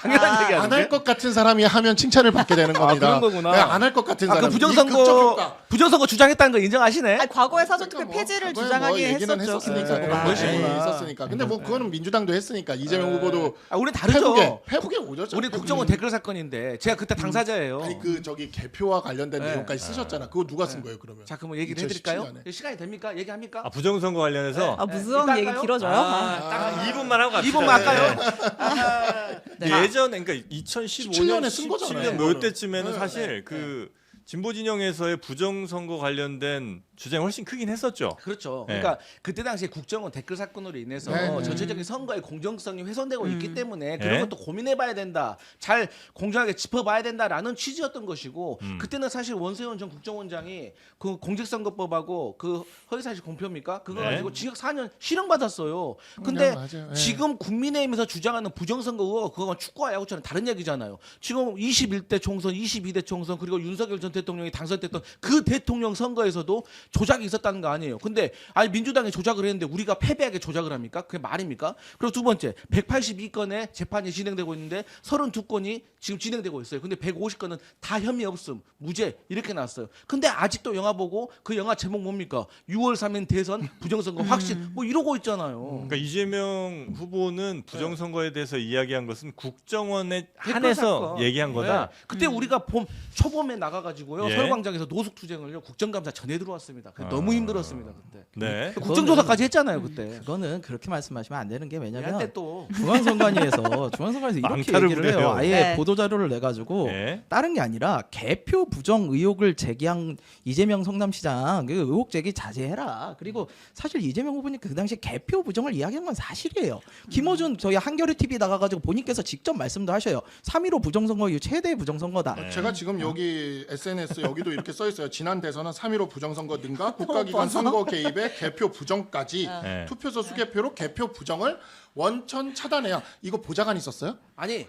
당연한 얘기 안 하는 할 게. 것 같은 사람이 하면 칭찬을 받게 되는 겁니다. 그런 거구나. 안 할 것 같은 아, 사람. 그 부정선거 주장했다는 거 인정하시네? 아니, 과거에 사전투표 그러니까 뭐 폐지를 과거에 주장하긴 뭐 얘기는 했었죠. 했었으니까. 김문수 그런 후보가. 것이 네. 있었으니까. 근데 뭐 그거는 민주당도 했으니까 이재명 후보도 아, 우리는 다르죠. 페북에 오졌죠. 우리 국정원 댓글 사건인데 제가 그때 당사자예요. 아니 그 저기 개표와 관련된 네. 내용까지 쓰셨잖아. 그거 누가 쓴 거예요 그러면? 자, 그럼 얘기를 2017 해드릴까요? 년에. 시간이 됩니까? 얘기합니까? 아, 부정선거 관련해서 아, 무슨 이따 얘기 할까요? 길어져요? 딱 2분만 하고 갑시다. 2분만 할까요? 네. 예전 그러니까 2015년 17년에 쓴 거잖아요, 17년 뭐 그거는. 이때쯤에는 네, 사실 그 진보 진영에서의 부정선거 관련된 주장이 훨씬 크긴 했었죠. 그렇죠. 네. 그러니까 그때 당시에 국정원 댓글 사건으로 인해서 네, 네. 전체적인 선거의 공정성이 훼손되고 있기 때문에 그런 네. 것도 고민해봐야 된다. 잘 공정하게 짚어봐야 된다라는 취지였던 것이고 그때는 사실 원세훈 전 국정원장이 그 공직선거법하고 그 허위사실 공표입니까? 그거 네. 가지고 징역 4년 실형받았어요. 근데 맞아요. 네. 지금 국민의힘에서 주장하는 부정선거 의혹 그건 축구와 야구처럼 다른 얘기잖아요. 지금 21대 총선, 22대 총선 그리고 윤석열 전 대통령이 당선됐던 그 대통령 선거에서도 조작이 있었다는 거 아니에요. 근데 아니 민주당이 조작을 했는데 우리가 패배하게 조작을 합니까? 그게 말입니까? 그리고 두 번째 182건의 재판이 진행되고 있는데 32건이 지금 진행되고 있어요. 근데 150건은 다 혐의 없음, 무죄 이렇게 나왔어요. 근데 아직도 영화 보고 그 영화 제목 뭡니까? 6월 3일 대선 부정선거 확신 뭐 이러고 있잖아요. 그러니까 이재명 후보는 부정선거에 대해서 이야기한 것은 국정원에 댓글 한해서 사건. 얘기한 거다. 네. 그때 우리가 초봄에 나가가지고요 예. 서울광장에서 노숙투쟁을요 국정감사 전에 들어왔습니다. 너무 힘들었습니다 그때. 네. 국정조사까지 했잖아요 그때. 그거는 그렇게 말씀하시면 안 되는 게 왜냐면 한때 또 중앙선관위에서 이렇게 망타를 얘기를 부려요. 해요. 아예 네. 보도 자료를 내 가지고 네. 다른 게 아니라 개표 부정 의혹을 제기한 이재명 성남시장 그 의혹 제기 자제해라. 그리고 사실 이재명 후보님 그 당시 개표 부정을 이야기한 건 사실이에요. 김어준 저희 한겨레 TV 나가가지고 본인께서 직접 말씀도 하셔요. 3.15 부정선거 이후 최대 부정선거다. 네. 제가 지금 여기 SNS 여기도 이렇게 써 있어요. 지난 대선은 3.15 부정선거 등과 국가기관 선거 개입에 개표 부정까지 네. 투표소 수개표로 개표 부정을 원천 차단해야. 이거 보좌관 있었어요? 아니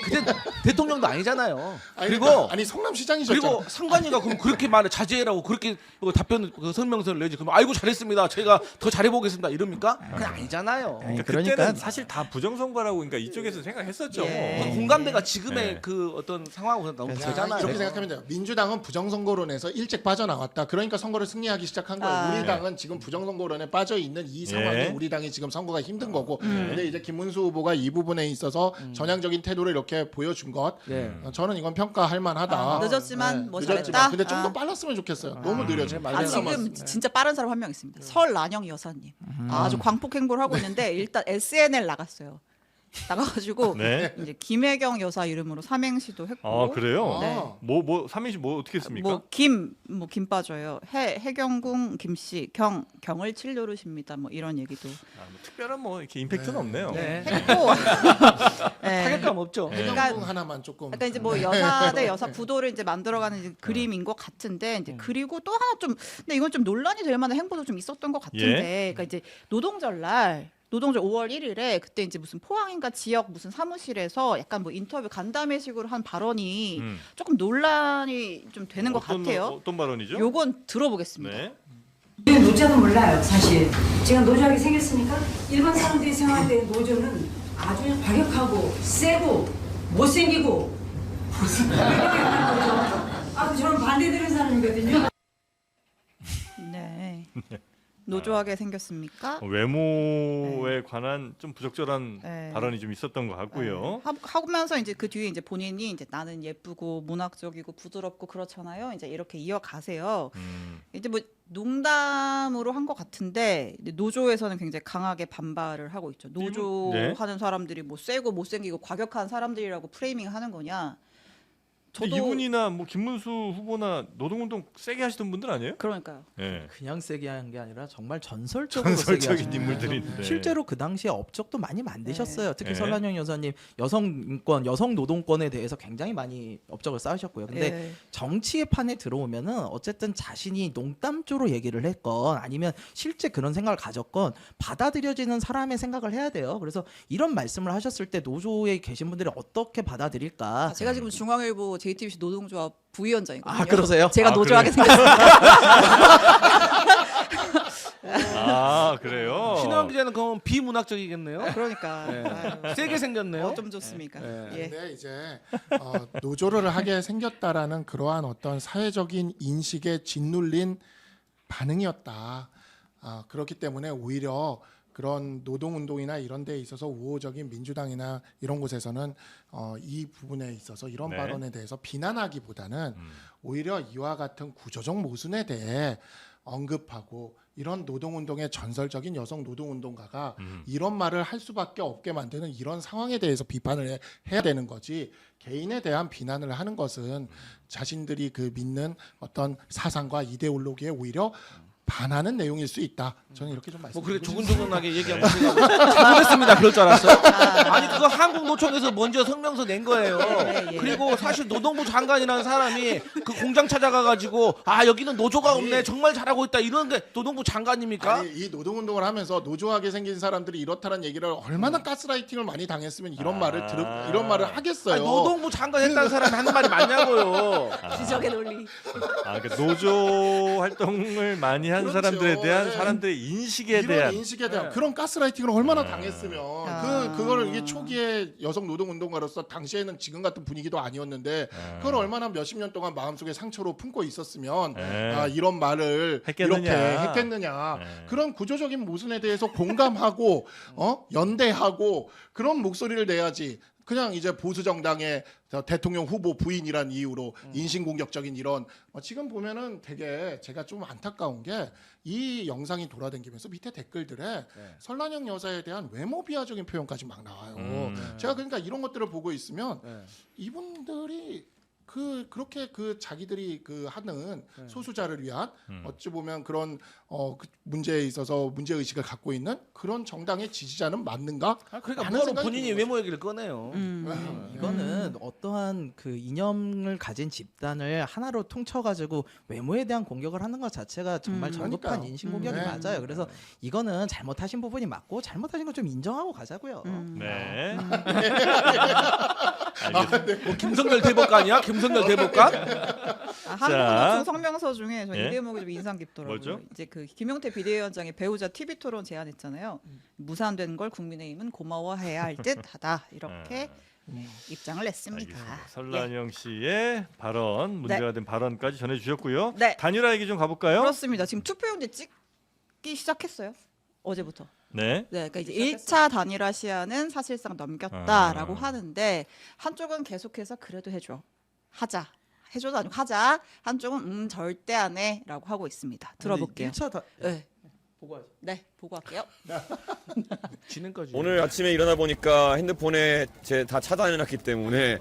그때 대통령도 아니잖아요. 아니, 그리고 그러니까, 아니 성남시장이셨잖아. 그리고 상관이가 그럼 그렇게 말을 자제해라고 그렇게 뭐 답변 그 설명서를 내지 그러면 아이고 잘했습니다. 제가 더 잘해보겠습니다. 이럽니까? 그건 아니잖아요. 아니, 그러니까 그러니까 그때는 사실 다 부정선거라고 그러니까 이쪽에서 생각했었죠. 예. 그 공감대가 지금의 네. 그 어떤 상황하고 너무 자, 되잖아요. 이렇게 생각하면 돼요. 민주당은 부정선거론에서 일찍 빠져나왔다. 그러니까 선거를 승리하기 시작한 거예요. 아. 우리 당은 지금 부정선거론에 빠져 있는 이 상황에 예. 우리 당이 지금 선거가 힘든 거고. 근데 이제 김문수 후보가 이 부분에 있어서 전향적인 태도를 이렇게 보여준 것. 네. 저는 이건 평가할 만하다. 아, 늦었지만 뭐 늦었지만. 잘했다? 근데 좀 더 아. 빨랐으면 좋겠어요. 너무 느려져. 네, 아, 맞아요. 지금 진짜 빠른 사람 한 명 있습니다. 설란영 여사님. 아주 광폭 행보를 하고 있는데 일단 SNL 나갔어요. 나가가지고 네. 이제 김혜경 여사 이름으로 삼행시도 했고. 아 그래요? 네. 뭐 삼행시 뭐 어떻게 했습니까? 뭐 김 빠져요. 해경궁 김씨 경을 칠 노릇입니다. 뭐 이런 얘기도 뭐 특별한 뭐 이렇게 임팩트는 없네요. 네. 했고. 네. 타격감 없죠. 네. 해경궁 하나만 조금. 약간 이제 뭐 여사 대 여사 구도를 이제 만들어가는 이제 그림인 것 같은데 이제 그리고 또 하나 좀 근데 이건 좀 논란이 될 만한 행보도 좀 있었던 것 같은데 그러니까 이제 노동절 5월 1일에 그때 이제 무슨 포항인가 지역 무슨 사무실에서 약간 뭐 인터뷰 간담회식으로 한 발언이 조금 논란이 좀 되는 것 같아요. 어떤 발언이죠? 요건 들어보겠습니다. 네. 노조는 몰라요, 사실. 제가 노조하게 생겼으니까 일반 사람들이 생각할 때 노조는 아주 과격하고 세고 못생기고 이렇게 하는 거죠. 아, 저는 반대되는 사람이거든요. 네. 노조하게 생겼습니까? 외모에 관한 좀 부적절한 네. 발언이 좀 있었던 것 같고요. 하면서 이제 그 뒤에 이제 본인이 이제 나는 예쁘고 문학적이고 부드럽고 그렇잖아요. 이제 이렇게 이어가세요. 이제 뭐 농담으로 한 것 같은데 노조에서는 굉장히 강하게 반발을 하고 있죠. 노조 네. 하는 사람들이 뭐 세고 못생기고 과격한 사람들이라고 프레이밍하는 거냐? 근데 이분이나 뭐 김문수 후보나 노동운동 세게 하시던 분들 아니에요? 그러니까요. 네. 그냥 세게 한 게 아니라 정말 전설적으로 세게 전설적인 하셨어요. 인물들인데. 실제로 그 당시에 업적도 많이 만드셨어요. 특히 네. 설란영 여사님 여성 인권, 여성 노동권에 대해서 굉장히 많이 업적을 쌓으셨고요. 근데 예. 정치의 판에 들어오면은 어쨌든 자신이 농담조로 얘기를 했건 아니면 실제 그런 생각을 가졌건 받아들여지는 사람의 생각을 해야 돼요. 그래서 이런 말씀을 하셨을 때 노조에 계신 분들이 어떻게 받아들일까? 제가 지금 중앙일보 JTBC 노동조합 부위원장이거든요. 아, 그러세요? 제가 아, 노조하게 그래요? 생겼습니다. 아 그래요. 신혜원 기자는 그럼 비문학적이겠네요. 그러니까 네. 아유, 세게 생겼네요. 어쩜 좋습니까? 네. 예. 근데 이제 노조를 하게 생겼다라는 그러한 어떤 사회적인 인식에 짓눌린 반응이었다. 그렇기 때문에 오히려 그런 노동운동이나 이런 데에 있어서 우호적인 민주당이나 이런 곳에서는 이 부분에 있어서 이런 네. 발언에 대해서 비난하기보다는 오히려 이와 같은 구조적 모순에 대해 언급하고 이런 노동운동의 전설적인 여성 노동운동가가 이런 말을 할 수밖에 없게 만드는 이런 상황에 대해서 비판을 해야 되는 거지, 개인에 대한 비난을 하는 것은 자신들이 그 믿는 어떤 사상과 이데올로기에 오히려 반하는 내용일 수 있다. 저는 이렇게 좀 뭐 그래 말씀드리고 조근조근하게 얘기하고 잘못했습니다 그럴 줄 알았어요. 아니 그거 한국노총에서 먼저 성명서 낸 거예요. 예. 그리고 사실 노동부 장관이라는 사람이 그 공장 찾아가가지고 여기는 노조가 없네 정말 잘하고 있다 이런 게 노동부 장관입니까? 아니, 이 노동운동을 하면서 노조하게 생긴 사람들이 이렇다는 얘기를 얼마나 가스라이팅을 많이 당했으면 이런 이런 말을 하겠어요. 아니, 노동부 장관 했다는 사람이 하는 말이 맞냐고요. 기적의 논리. 그러니까 노조 활동을 많이 한 그렇죠. 사람들에 대한 네. 사람들의 인식에 이런 대한 인식에 대한 그런 가스라이팅을 얼마나 당했으면 아. 그걸 이게 초기에 여성 노동운동가로서 당시에는 지금 같은 분위기도 아니었는데 그걸 얼마나 몇십 년 동안 마음속에 상처로 품고 있었으면 이런 말을 했겠느냐. 이렇게 했겠느냐. 네. 그런 구조적인 모순에 대해서 공감하고 연대하고 그런 목소리를 내야지. 그냥 이제 보수 정당의 대통령 후보 부인이란 이유로 인신공격적인 이런 지금 보면은 되게 제가 좀 안타까운 게 이 영상이 돌아다니면서 밑에 댓글들에 설란영 여사에 대한 외모 비하적인 표현까지 막 나와요. 제가 그러니까 이런 것들을 보고 있으면 이분들이 그렇게 자기들이 하는 소수자를 위한 어찌 보면 그런 그 문제에 있어서 문제 의식을 갖고 있는 그런 정당의 지지자는 맞는가? 그러니까 라는 뭐로 생각이 본인이 드는 외모 얘기를 꺼내요. 이거는 어떠한 그 이념을 가진 집단을 하나로 퉁쳐가지고 외모에 대한 공격을 하는 것 자체가 정말 저급한 그러니까요. 인신공격이 네. 맞아요. 그래서 이거는 잘못하신 부분이 맞고 잘못하신 거 좀 인정하고 가자고요. 네. 뭐 김성렬 대법관이야? 김성렬 대법관? 한국노총 성명서 중에 저 예? 이 대목이 좀 인상 깊더라고요. 뭐죠? 이제 그 김용태 비대위원장이 배우자 TV 토론 제안했잖아요. 무산된 걸 국민의힘은 고마워해야 할 듯하다 이렇게 입장을 냈습니다. 알겠습니다. 설란영 씨의 발언, 문제가 된 발언까지 전해주셨고요. 네. 단일화 얘기 좀 가볼까요? 그렇습니다. 지금 투표용지 찍기 시작했어요. 어제부터. 네. 네, 그러니까 이제 1차 단일화 시한은 사실상 넘겼다라고 하는데 한쪽은 계속해서 그래도 해줘, 하자, 해줘도 아니고 하자. 한쪽은 절대 안 해라고 하고 있습니다. 들어볼게요. 1차 다 네, 보고 하죠. 네, 보고 할게요. 진행까지. 오늘 아침에 일어나 보니까 핸드폰에 다 차단해놨기 때문에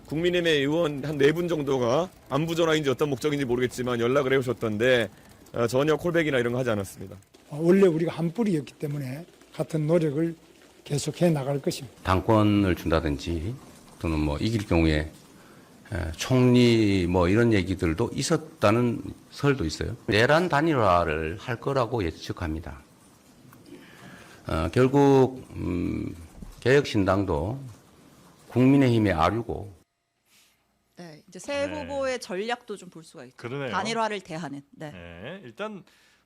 국민의힘의 의원 한 4분 정도가 안부 전화인지 어떤 목적인지 모르겠지만 연락을 해오셨던데 전혀 콜백이나 이런 거 하지 않았습니다. 원래 우리가 한 뿌리였기 때문에 같은 노력을 계속해 나갈 것입니다. 당권을 준다든지 또는 뭐 이길 경우에 총리 뭐 이런 얘기들도 있었다는 설도 있어요. 내란 단일화를 할 거라고 예측합니다. 결국 개혁신당도 국민의힘의 아류고. 네, 이제 새 네. 후보의 전략도 좀 볼 수가 있죠. 그러네요. 단일화를 대하는. 네. 네. 일단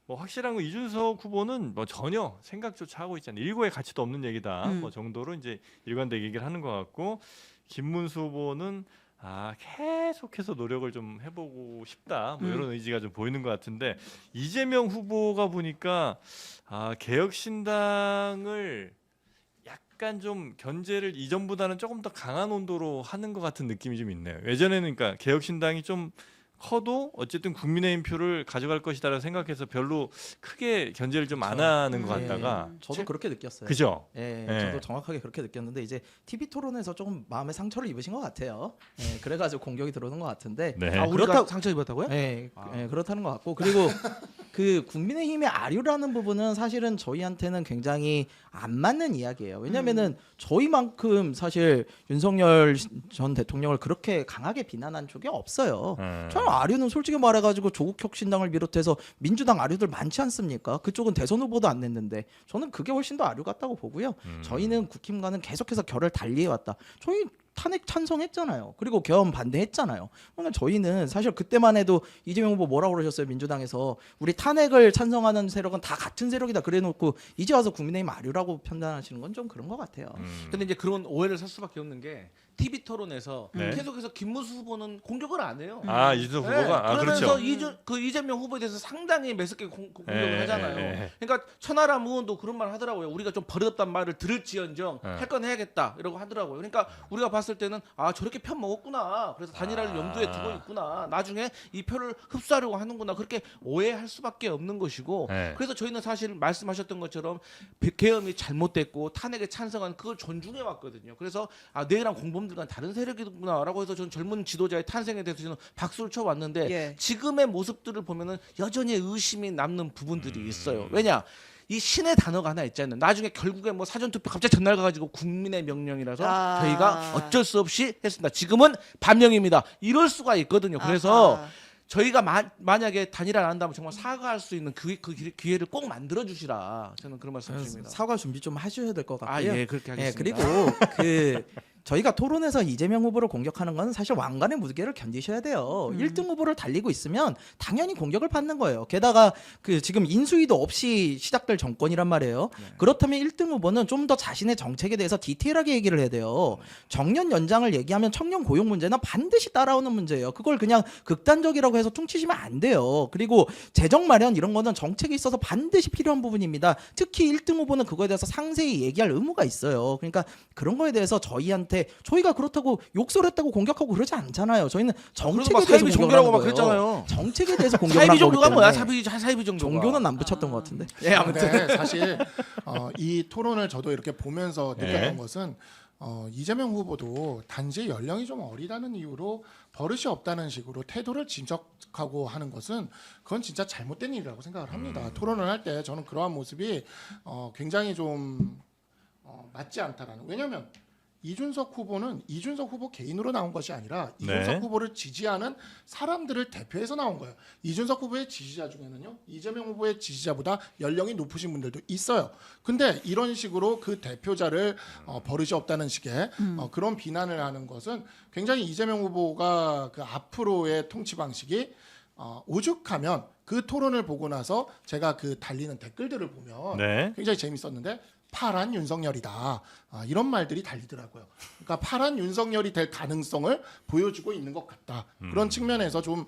뭐 확실한 거 이준석 후보는 뭐 전혀 생각조차 하고 있지 않는 일고의 가치도 없는 얘기다. 뭐 정도로 이제 일관되게 얘기를 하는 것 같고 김문수 후보는 계속해서 노력을 좀 해보고 싶다. 뭐 이런 의지가 좀 보이는 것 같은데 이재명 후보가 보니까 개혁신당을 약간 좀 견제를 이전보다는 조금 더 강한 온도로 하는 것 같은 느낌이 좀 있네요. 예전에는 그러니까 개혁신당이 좀 커도 어쨌든 국민의힘 표를 가져갈 것이다라고 생각해서 별로 크게 견제를 좀 안 하는 것 같다가 저도 그렇게 느꼈어요. 그죠? 예, 예. 저도 정확하게 그렇게 느꼈는데 이제 TV 토론에서 조금 마음에 상처를 입으신 것 같아요. 예, 그래가지고 공격이 들어오는 것 같은데. 네. 우리가 상처 입었다고요? 예, 그렇다는 것 같고 그리고 그 국민의힘의 아류라는 부분은 사실은 저희한테는 굉장히 안 맞는 이야기예요. 왜냐면은 저희만큼 사실 윤석열 전 대통령을 그렇게 강하게 비난한 적이 없어요. 저는 아류는 솔직히 말해가지고 조국혁신당을 비롯해서 민주당 아류들 많지 않습니까? 그쪽은 대선 후보도 안 냈는데 저는 그게 훨씬 더 아류 같다고 보고요. 저희는 국힘과는 계속해서 결을 달리해왔다. 저희 탄핵 찬성했잖아요. 그리고 계엄 반대했잖아요. 그러니까 저희는 사실 그때만 해도 이재명 후보 뭐라고 그러셨어요? 민주당에서 우리 탄핵을 찬성하는 세력은 다 같은 세력이다 그래놓고 이제 와서 국민의힘 아류라고 판단하시는 건 좀 그런 것 같아요. 근데 이제 그런 오해를 살 수밖에 없는 게 TV 토론에서 네. 계속해서 김문수 후보는 공격을 안 해요. 아 이준석 네, 후보가 아 그러면서 그렇죠. 이재명 후보에 대해서 상당히 매섭게 공격을 네, 하잖아요. 네. 그러니까 천하람 의원도 그런 말 하더라고요. 우리가 좀 버릇없단 말을 들을지언정 네. 할 건 해야겠다 이러고 하더라고요. 그러니까 우리가 봤을 때는 아 저렇게 편 먹었구나. 그래서 단일화를 염두에 두고 있구나. 나중에 이 표를 흡수하려고 하는구나. 그렇게 오해할 수밖에 없는 것이고 네. 그래서 저희는 사실 말씀하셨던 것처럼 계엄이 잘못됐고 탄핵에 찬성한 그걸 존중해 왔거든요. 그래서 아 내랑 공범들과는 다른 세력이구나라고 해서 저는 젊은 지도자의 탄생에 대해서 저는 박수를 쳐왔는데 예. 지금의 모습들을 보면은 여전히 의심이 남는 부분들이 있어요. 왜냐? 이 신의 단어가 하나 있잖아요. 나중에 결국에 뭐 사전투표 갑자기 전날 가가지고 국민의 명령이라서 아. 저희가 어쩔 수 없이 했습니다. 지금은 반명입니다. 이럴 수가 있거든요. 그래서 아하. 저희가 만약에 단일화 안 한다면 정말 사과할 수 있는 그 기회를 꼭 만들어 주시라. 저는 그런 말씀드립니다. 사과 준비 좀 하셔야 될 것 같고요. 아, 예, 그렇게 하겠습니다. 그리고 그 저희가 토론에서 이재명 후보를 공격하는 건 사실 왕관의 무게를 견디셔야 돼요. 1등 후보를 달리고 있으면 당연히 공격을 받는 거예요. 게다가 그 지금 인수위도 없이 시작될 정권이란 말이에요. 그렇다면 1등 후보는 좀 더 자신의 정책에 대해서 디테일하게 얘기를 해야 돼요. 정년 연장을 얘기하면 청년 고용 문제는 반드시 따라오는 문제예요. 그걸 그냥 극단적이라고 해서 퉁치시면 안 돼요. 그리고 재정 마련 이런 거는 정책에 있어서 반드시 필요한 부분입니다. 특히 1등 후보는 그거에 대해서 상세히 얘기할 의무가 있어요. 그러니까 그런 거에 대해서 저희한테 저희가 그렇다고 욕설했다고 공격하고 그러지 않잖아요. 저희는 정책에 막 대해서 사이비 공격을 종교라고 하는 막 거예요. 그랬잖아요. 정책에 대해서 공격을 사이비 한 거기 종교가 뭐야? 때문에 사이비 종교가. 종교는 안 붙였던 것 같은데. 예, 아무튼 근데 사실 이 토론을 저도 이렇게 보면서 느꼈던 네. 것은 이재명 후보도 단지 연령이 좀 어리다는 이유로 버릇이 없다는 식으로 태도를 진척하고 하는 것은 그건 진짜 잘못된 일이라고 생각을 합니다. 토론을 할 때 저는 그러한 모습이 굉장히 좀 맞지 않다라는. 왜냐하면 이준석 후보는 이준석 후보 개인으로 나온 것이 아니라 이준석 네. 후보를 지지하는 사람들을 대표해서 나온 거예요. 이준석 후보의 지지자 중에는요, 이재명 후보의 지지자보다 연령이 높으신 분들도 있어요. 근데 이런 식으로 그 대표자를 버릇이 없다는 식의 그런 비난을 하는 것은 굉장히 이재명 후보가 그 앞으로의 통치 방식이 오죽하면 그 토론을 보고 나서 제가 그 달리는 댓글들을 보면 네. 굉장히 재밌었는데 파란 윤석열이다. 이런 말들이 달리더라고요. 그러니까 파란 윤석열이 될 가능성을 보여주고 있는 것 같다. 그런 측면에서 좀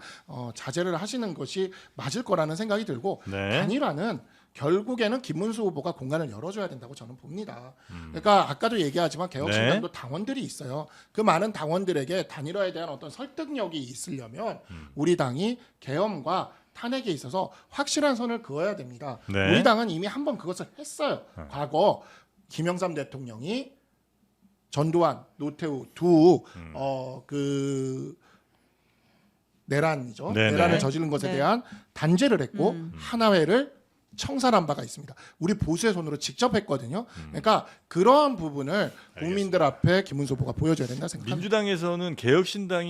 자제를 하시는 것이 맞을 거라는 생각이 들고 네. 단일화는 결국에는 김문수 후보가 공간을 열어줘야 된다고 저는 봅니다. 그러니까 아까도 얘기하지만 개혁신당도 당원들이 있어요. 그 많은 당원들에게 단일화에 대한 어떤 설득력이 있으려면 우리 당이 계엄과 탄핵에 있어서 확실한 선을 그어야 됩니다. 네. 우리 당은 이미 한번 그것을 했어요. 과거 김영삼 대통령이 전두환, 노태우 그 내란이죠. 네네. 내란을 저지른 것에 네. 대한 단죄를 했고 하나회를 청산한 바가 있습니다. 우리 보수의 손으로 직접 했거든요. 그러니까 그러한 부분을 국민들 앞에 김문수 후보가 보여줘야 된다 생각합니다. 민주당에서는 개혁신당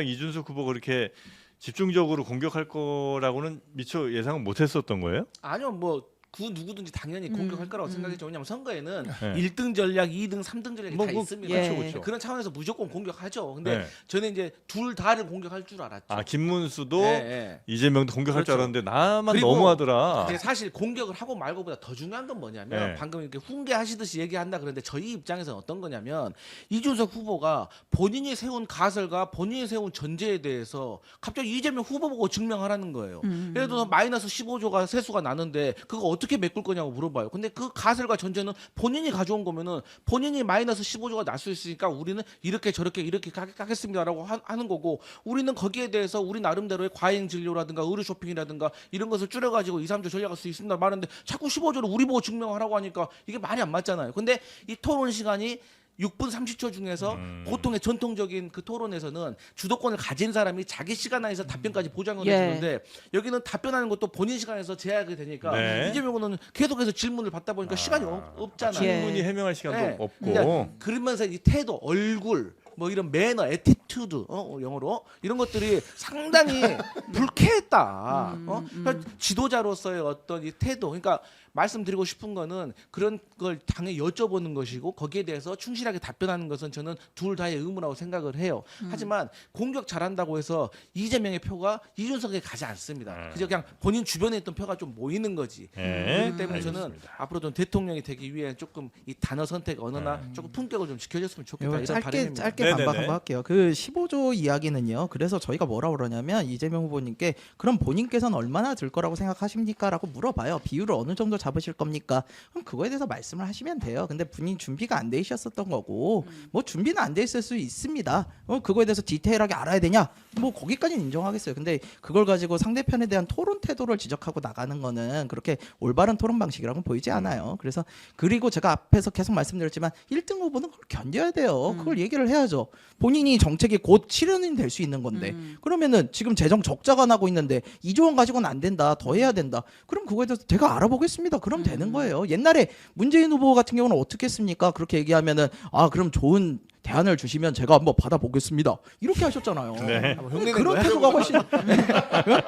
이준석 후보가 그렇게 집중적으로 공격할 거라고는 미처 예상은 못했었던 거예요? 아니요, 뭐 그 누구든지 당연히 공격할 거라고 생각했죠. 왜냐하면 선거에는 네. 1등 전략, 2등, 3등 전략이 다 있습니다. 예. 그렇죠, 그렇죠. 그런 차원에서 무조건 공격하죠. 근데 네. 저는 이제 둘 다를 공격할 줄 알았죠. 아 김문수도 예, 예. 이재명도 공격할 줄 그렇죠. 알았는데 나만 그리고 너무하더라. 근데 사실 공격을 하고 말고보다 더 중요한 건 뭐냐면 네. 방금 이렇게 훈계하시듯이 얘기한다 그런데 저희 입장에서는 어떤 거냐면 이준석 후보가 본인이 세운 가설과 본인이 세운 전제에 대해서 갑자기 이재명 후보 보고 증명하라는 거예요. 예를 들어서 마이너스 15조가 세수가 나는데 그거 어떻게 메꿀 거냐고 물어봐요. 근데 그 가설과 전제는 본인이 가져온 거면은 본인이 마이너스 15조가 날 수 있으니까 우리는 이렇게 저렇게 이렇게 가겠습니다라고 하는 거고 우리는 거기에 대해서 우리 나름대로의 과잉 진료라든가 의료 쇼핑이라든가 이런 것을 줄여가지고 2, 3조 전략할 수 있습니다 말하는데 자꾸 15조를 우리 보고 증명하라고 하니까 이게 말이 안 맞잖아요. 근데 이 토론 시간이 6분 30초 중에서 보통의 전통적인 그 토론에서는 주도권을 가진 사람이 자기 시간 안에서 답변까지 보장을 예. 해주는데 여기는 답변하는 것도 본인 시간에서 제약이 되니까 네. 이재명은 계속해서 질문을 받다 보니까 시간이 없잖아요. 예. 충분히 해명할 시간도 네. 없고. 그러니까 그러면서 이 태도, 얼굴, 뭐 이런 매너, 애티튜드, 영어로 이런 것들이 상당히 불쾌했다. 그러니까 지도자로서의 어떤 이 태도, 그러니까 말씀드리고 싶은 거는 그런 걸 당연히 여쭤보는 것이고 거기에 대해서 충실하게 답변하는 것은 저는 둘 다의 의무라고 생각을 해요. 하지만 공격 잘한다고 해서 이재명의 표가 이준석에 가지 않습니다. 그저 그냥 본인 주변에 있던 표가 좀 모이는 거지. 그렇기 때문에 저는 알겠습니다. 앞으로 좀 대통령이 되기 위해 조금 이 단어 선택 언어나 조금 품격을 좀 지켜줬으면 좋겠다 이런 짧게 바람입니다. 짧게 네네네. 반박 한번 할게요. 그 15조 이야기는요. 그래서 저희가 뭐라고 그러냐면 이재명 후보님께 그럼 본인께서는 얼마나 들 거라고 생각하십니까라고 물어봐요. 비율을 어느 정도 잡으실 겁니까? 그럼 그거에 대해서 말씀을 하시면 돼요. 근데 본인 준비가 안 돼 있었던 거고 뭐 준비는 안 돼 있을 수 있습니다. 그거에 대해서 디테일하게 알아야 되냐? 뭐 거기까지는 인정하겠어요. 근데 그걸 가지고 상대편에 대한 토론 태도를 지적하고 나가는 거는 그렇게 올바른 토론 방식이라고는 보이지 않아요. 그래서 그리고 제가 앞에서 계속 말씀드렸지만 1등 후보는 그걸 견뎌야 돼요. 그걸 얘기를 해야죠. 본인이 정책이 곧 실현이 될 수 있는 건데 그러면은 지금 재정 적자가 나고 있는데 2조 원 가지고는 안 된다. 더 해야 된다. 그럼 그거에 대해서 제가 알아보겠습니다. 그럼 되는 거예요. 옛날에 문재인 후보 같은 경우는 어떻게 했습니까? 그렇게 얘기하면은 아 그럼 좋은 대안을 주시면 제가 한번 받아보겠습니다. 이렇게 하셨잖아요. 네. 그런 태도가 훨씬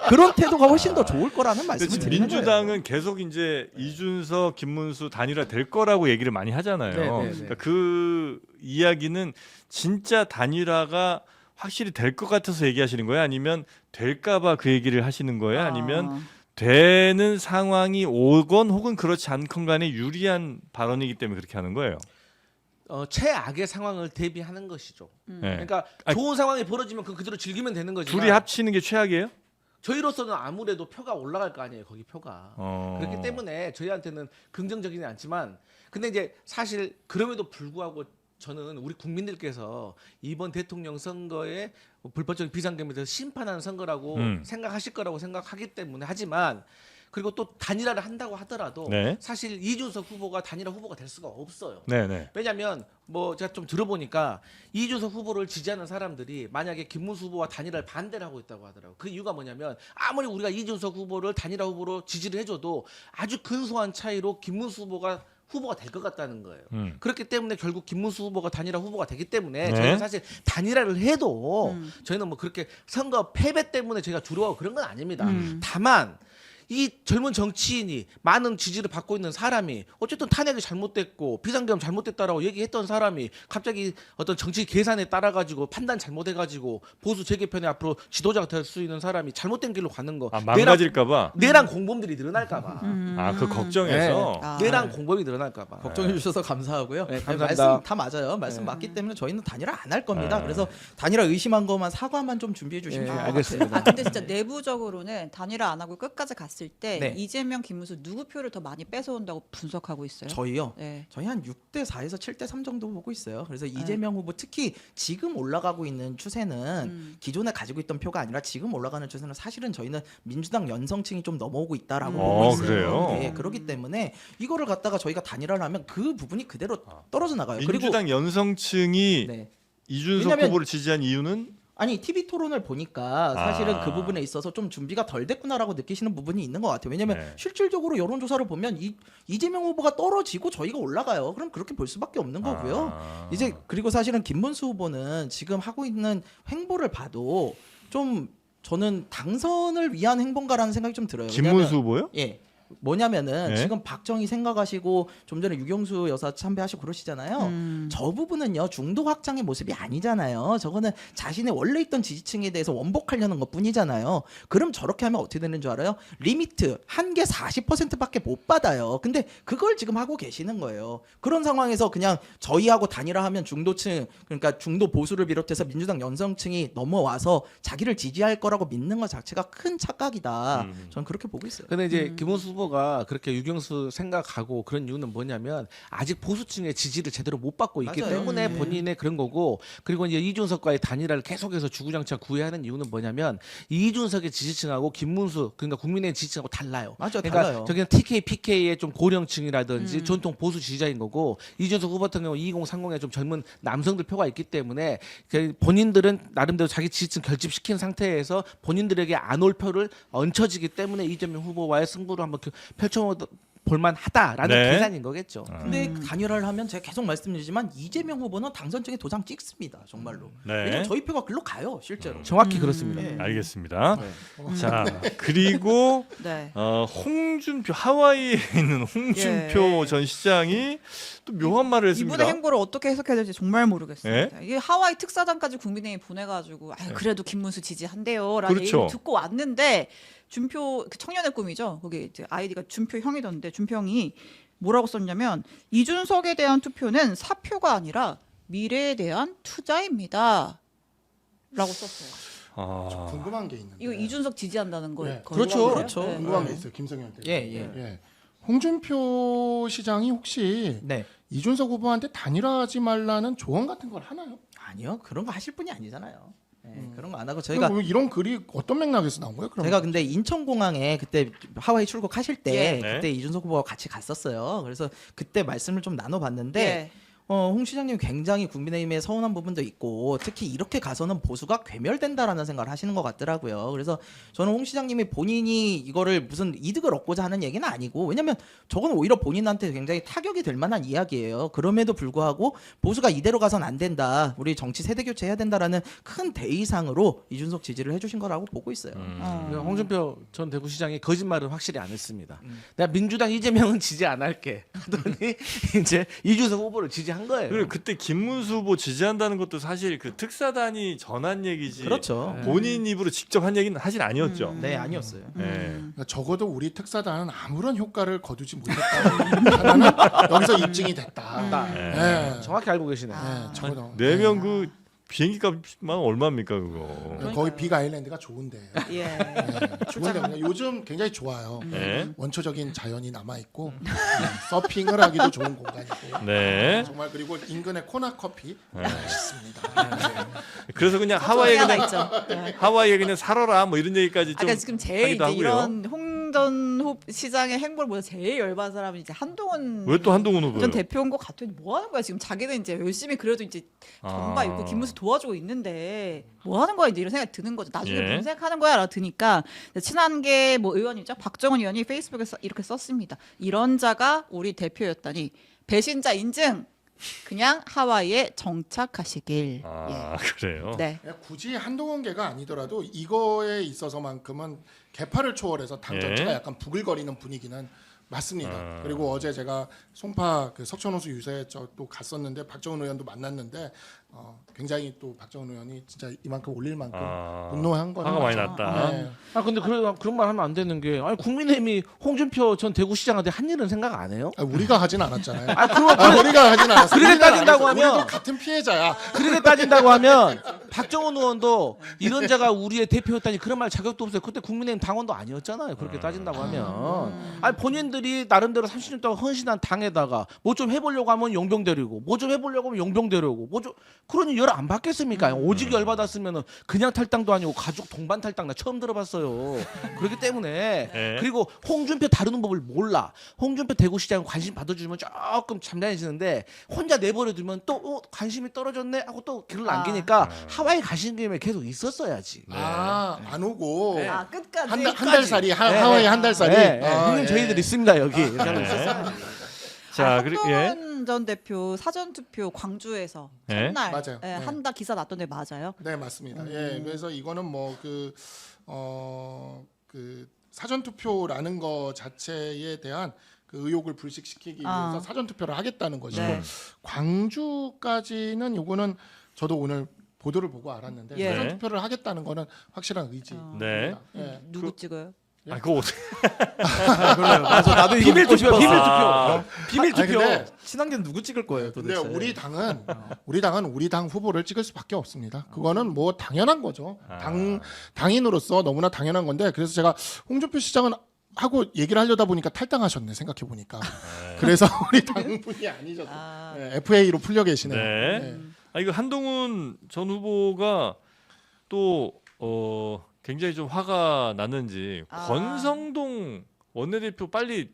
그런 태도가 훨씬 더 좋을 거라는 말씀을 그렇지. 드리는 민주당은 거예요. 계속 이제 이준석, 김문수 단일화 될 거라고 얘기를 많이 하잖아요. 네, 네, 네. 그러니까 그 이야기는 진짜 단일화가 확실히 될 것 같아서 얘기하시는 거예요? 아니면 될까봐 그 얘기를 하시는 거예요? 아니면 되는 상황이 오건 혹은 그렇지 않건 간에 유리한 발언이기 때문에 그렇게 하는 거예요? 최악의 상황을 대비하는 것이죠. 네. 그러니까 아니, 좋은 상황이 벌어지면 그 그대로 즐기면 되는 거지만 둘이 합치는 게 최악이에요? 저희로서는 아무래도 표가 올라갈 거 아니에요. 거기 표가. 어. 그렇기 때문에 저희한테는 긍정적이진 않지만 근데 이제 사실 그럼에도 불구하고 저는 우리 국민들께서 이번 대통령 선거에 불법적인 비상금에 대해서 심판하는 선거라고 생각하실 거라고 생각하기 때문에 하지만 그리고 또 단일화를 한다고 하더라도 네. 사실 이준석 후보가 단일화 후보가 될 수가 없어요. 네네. 왜냐하면 뭐 제가 좀 들어보니까 이준석 후보를 지지하는 사람들이 만약에 김문수 후보와 단일화를 반대를 하고 있다고 하더라고요. 그 이유가 뭐냐면 아무리 우리가 이준석 후보를 단일화 후보로 지지를 해줘도 아주 근소한 차이로 김문수 후보가 될 것 같다는 거예요. 그렇기 때문에 결국 김문수 후보가 단일화 후보가 되기 때문에 네. 저희는 사실 단일화를 해도 저희는 뭐 그렇게 선거 패배 때문에 저희가 두려워 그런 건 아닙니다. 다만 이 젊은 정치인이 많은 지지를 받고 있는 사람이 어쨌든 탄핵이 잘못됐고 비상계엄 잘못됐다라고 얘기했던 사람이 갑자기 어떤 정치 계산에 따라 가지고 판단 잘못해가지고 보수 재개편의 앞으로 지도자가 될 수 있는 사람이 잘못된 길로 가는 거. 아, 망가질까봐? 내란 공범들이 늘어날까봐. 아, 그 걱정해서? 네. 내란 공범이 늘어날까봐. 걱정해 주셔서 감사하고요. 네, 아니, 감사합니다. 말씀 다 맞아요. 말씀 맞기 때문에 저희는 단일화 안 할 겁니다. 그래서 단일화 의심한 것만 사과만 좀 준비해 주시면 좋을 것 알겠습니다. 아 근데 진짜 내부적으로는 단일화 안 하고 끝까지 갔을 때 네. 이재명, 김문수 누구 표를 더 많이 뺏어온다고 분석하고 있어요? 저희요. 네. 저희 한 6대 4에서 7대 3 정도 보고 있어요. 그래서 이재명 후보 특히 지금 올라가고 있는 추세는 기존에 가지고 있던 표가 아니라 지금 올라가는 추세는 사실은 저희는 민주당 연성층이 좀 넘어오고 있다라고 보고 있어요. 그래요? 예, 그렇기 때문에 이거를 갖다가 저희가 단일화를 하면 그 부분이 그대로 떨어져 나가요. 민주당 연성층이 네. 이준석 왜냐면- 후보를 지지한 이유는? 아니 TV 토론을 보니까 사실은 아. 그 부분에 있어서 좀 준비가 덜 됐구나라고 느끼시는 부분이 있는 것 같아요. 왜냐하면 네. 실질적으로 여론조사를 보면 이재명 후보가 떨어지고 저희가 올라가요. 그럼 그렇게 볼 수밖에 없는 거고요. 아. 이제 그리고 사실은 김문수 후보는 지금 하고 있는 행보를 봐도 좀 저는 당선을 위한 행보인가라는 생각이 좀 들어요. 김문수 후보요? 예. 뭐냐면은 네? 지금 박정희 생각하시고 좀 전에 유경수 여사 참배하시고 그러시잖아요. 저 부분은요 중도 확장의 모습이 아니잖아요. 저거는 자신의 원래 있던 지지층에 대해서 원복하려는 것뿐이잖아요. 그럼 저렇게 하면 어떻게 되는 줄 알아요? 리미트 한계 40%밖에 못 받아요. 근데 그걸 지금 하고 계시는 거예요. 그런 상황에서 그냥 저희하고 단일화하면 중도층 그러니까 중도 보수를 비롯해서 민주당 연성층이 넘어와서 자기를 지지할 거라고 믿는 것 자체가 큰 착각이다. 저는 그렇게 보고 있어요. 근데 이제 김문수 후보가 그렇게 유경수 생각하고 그런 이유는 뭐냐면 아직 보수층의 지지를 제대로 못 받고 있기 맞아요. 때문에 본인의 그런 거고 그리고 이제 이준석과의 단일화를 계속해서 주구장창 구애하는 이유는 뭐냐면 이준석의 지지층하고 김문수 그러니까 국민의 지지층하고 달라요. 맞아요, 그러니까 달라요. 저기는 TK, PK의 좀 고령층이라든지 전통 보수 지지자인 거고 이준석 후보 같은 경우 2030의 좀 젊은 남성들 표가 있기 때문에 본인들은 나름대로 자기 지지층 결집시킨 상태에서 본인들에게 안 올 표를 얹혀지기 때문에 이재명 후보와의 승부를 한번 펼쳐 볼만하다라는 네. 계산인 거겠죠. 근데 단일화를 하면 제가 계속 말씀드리지만 이재명 후보는 당선증에 도장 찍습니다. 정말로. 네. 왜냐면 저희 표가 글로 가요, 실제로. 정확히 그렇습니다. 네. 알겠습니다. 네. 자, 그리고 네. 홍준표 하와이에 있는 홍준표 예. 전 시장이 또 묘한 말을 했습니다. 이분의 행보를 어떻게 해석해야 될지 정말 모르겠습니다. 네? 이게 하와이 특사단까지 국민의힘이 보내가지고 아유, 그래도 김문수 지지한대요라는 그렇죠. 얘기를 듣고 왔는데 준표 그 청년의 꿈이죠. 거기 이제 아이디가 준표 형이던데 준표 형이 뭐라고 썼냐면 이준석에 대한 투표는 사표가 아니라 미래에 대한 투자입니다. 라고 썼어요. 아, 궁금한 게 있는데. 이거 이준석 지지한다는 거예요. 네. 그렇죠. 그렇죠. 네. 궁금한 게 있어요. 김성현 대. 예. 홍준표 시장이 혹시 네. 이준석 후보한테 단일화하지 말라는 조언 같은 걸 하나요? 아니요. 그런 거 하실 분이 아니잖아요. 네, 그런 거 안 하고 저희가 저희가 이런 글이 어떤 맥락에서 나온 거예요? 그럼 제가 근데 인천공항에 그때 하와이 출국하실 때 예. 네. 그때 이준석 후보가 같이 갔었어요. 그래서 그때 말씀을 좀 나눠봤는데 예. 홍 시장님 굉장히 국민의힘에 서운한 부분도 있고 특히 이렇게 가서는 보수가 괴멸된다라는 생각을 하시는 것 같더라고요. 그래서 저는 홍 시장님이 본인이 이거를 무슨 이득을 얻고자 하는 얘기는 아니고 왜냐면 저건 오히려 본인한테 굉장히 타격이 될 만한 이야기예요. 그럼에도 불구하고 보수가 이대로 가선 안 된다. 우리 정치 세대 교체해야 된다라는 큰 대의상으로 이준석 지지를 해주신 거라고 보고 있어요. 그러니까 홍준표 전 대구시장이 거짓말은 확실히 안 했습니다. 내가 민주당 이재명은 지지 안 할게 하더니 이제 이준석 후보를 지지한 거예요. 그리고 그때 김문수 후보 지지한다는 것도 사실 그 특사단이 전한 얘기지. 그렇죠. 본인 입으로 직접 한 얘기는 사실 아니었죠. 네, 아니었어요. 네. 그러니까 적어도 우리 특사단은 아무런 효과를 거두지 못했다. 하나는 여기서 입증이 됐다. 네. 정확히 알고 계시네. 네, 적어도. 네 명 그 비행기 값만 얼마입니까 그거? 네, 거기 빅 아일랜드가 좋은데. 예. 네, 좋은데 요즘 굉장히 좋아요. 네. 원초적인 자연이 남아 있고 서핑을 하기도 좋은 공간이고. 네. 정말 그리고 인근에 코나 커피 맛있습니다. 네. 그래서 그냥 하와이 하와이에 하나 그냥 있죠. 네. 하와이에 그냥 살아라 뭐 이런 얘기까지 좀. 아까 지금 제일 하기도 이제 하고요. 이런 홍전 시장의 행보를 보다 제일 열받은 사람은 이제 한동훈 왜 또 한동훈 후보요? 전 대표인 것 같더니 뭐 하는 거야 지금 자기는 이제 열심히 그래도 이제 정말 있고 김문수 도와주고 있는데 뭐 하는 거야 이제 이런 생각이 드는 거죠. 나중에 예. 무슨 생각하는 거야라고 드니까 친한계 뭐 의원이죠 박정은 의원이 페이스북에서 이렇게 썼습니다. 이런 자가 우리 대표였다니 배신자 인증. 그냥 하와이에 정착하시길. 아 그래요. 예. 네. 굳이 한동훈계가 아니더라도 이거에 있어서만큼은 개파를 초월해서 당 전체가 예. 약간 부글거리는 분위기는 맞습니다. 아. 그리고 어제 제가 송파 그 석촌호수 유세 또 갔었는데 박정은 의원도 만났는데 굉장히 또 박정은 의원이 진짜 이만큼 올릴 만큼 분노한 거는 화가 많이 맞아요. 났다. 네. 근데 그런 말 하면 안 되는 게 아니 국민의힘이 홍준표 전 대구시장한테 한 일은 생각 안 해요? 우리가 하진 않았잖아요. 그럼 우리가 하진 않았어요. 그렇게 우리는 따진다고 안 했어요. 하면- 우리도 같은 피해자야. 그렇게 따진다고 하면 박정원 의원도 이런 자가 우리의 대표였다니 그런 말 자격도 없어요. 그때 국민의힘 당원도 아니었잖아요. 그렇게 따진다고 하면 아니 본인들이 나름대로 30년 동안 헌신한 당에다가 뭐 좀 해보려고 하면 용병 데리고 뭐 좀 해보려고 하면 용병 데려오고 뭐 좀 그러니 열 안 받겠습니까? 오직 열 받았으면은 그냥 탈당도 아니고 가족 동반 탈당 나 처음 들어봤어요. 그렇기 때문에 네. 그리고 홍준표 다루는 법을 몰라. 홍준표 대구시장 관심 받아주면 조금 잠잠해지는데 혼자 내버려두면 또 관심이 떨어졌네 하고 또 길을 남기니까 하와이 가시는 김에 계속 있었어야지. 안 오고 아 끝까지. 한 달살이 하와이 한 달살이. 형님 예. 저희들 있습니다 여기. 이렇게 하고 네. 있었어야지. 자 그리고 한동훈 전 대표 사전 투표 광주에서 네. 첫날 맞아요. 예, 네. 한다 기사 났던데 맞아요? 네 맞습니다. 예, 그래서 이거는 뭐 그 사전 투표라는 거 자체에 대한 그 의혹을 불식시키기 위해서 사전 투표를 하겠다는 것이고 네. 광주까지는 요거는 저도 오늘 보도를 보고 알았는데 예. 사전 네. 투표를 하겠다는 거는 확실한 의지. 네. 예. 누구 찍어요? 아 그거 어떻게? 그래서 나도 이거 비밀 묻고 투표, 싶었어. 비밀 아. 투표, 비밀 아니, 투표. 근데 친한계는 누구 찍을 거예요, 근데 도대체? 우리 당은 우리 당 후보를 찍을 수밖에 없습니다. 그거는 뭐 당연한 거죠. 당인으로서 너무나 당연한 건데 그래서 제가 홍준표 시장은 하고 얘기를 하려다 보니까 탈당하셨네 생각해 보니까. 그래서 우리 당분이 아니셨어요. 네, FA로 풀려 계시네요. 네. 네. 아 이거 한동훈 전 후보가 또 굉장히 좀 화가 났는지 권성동 원내대표 빨리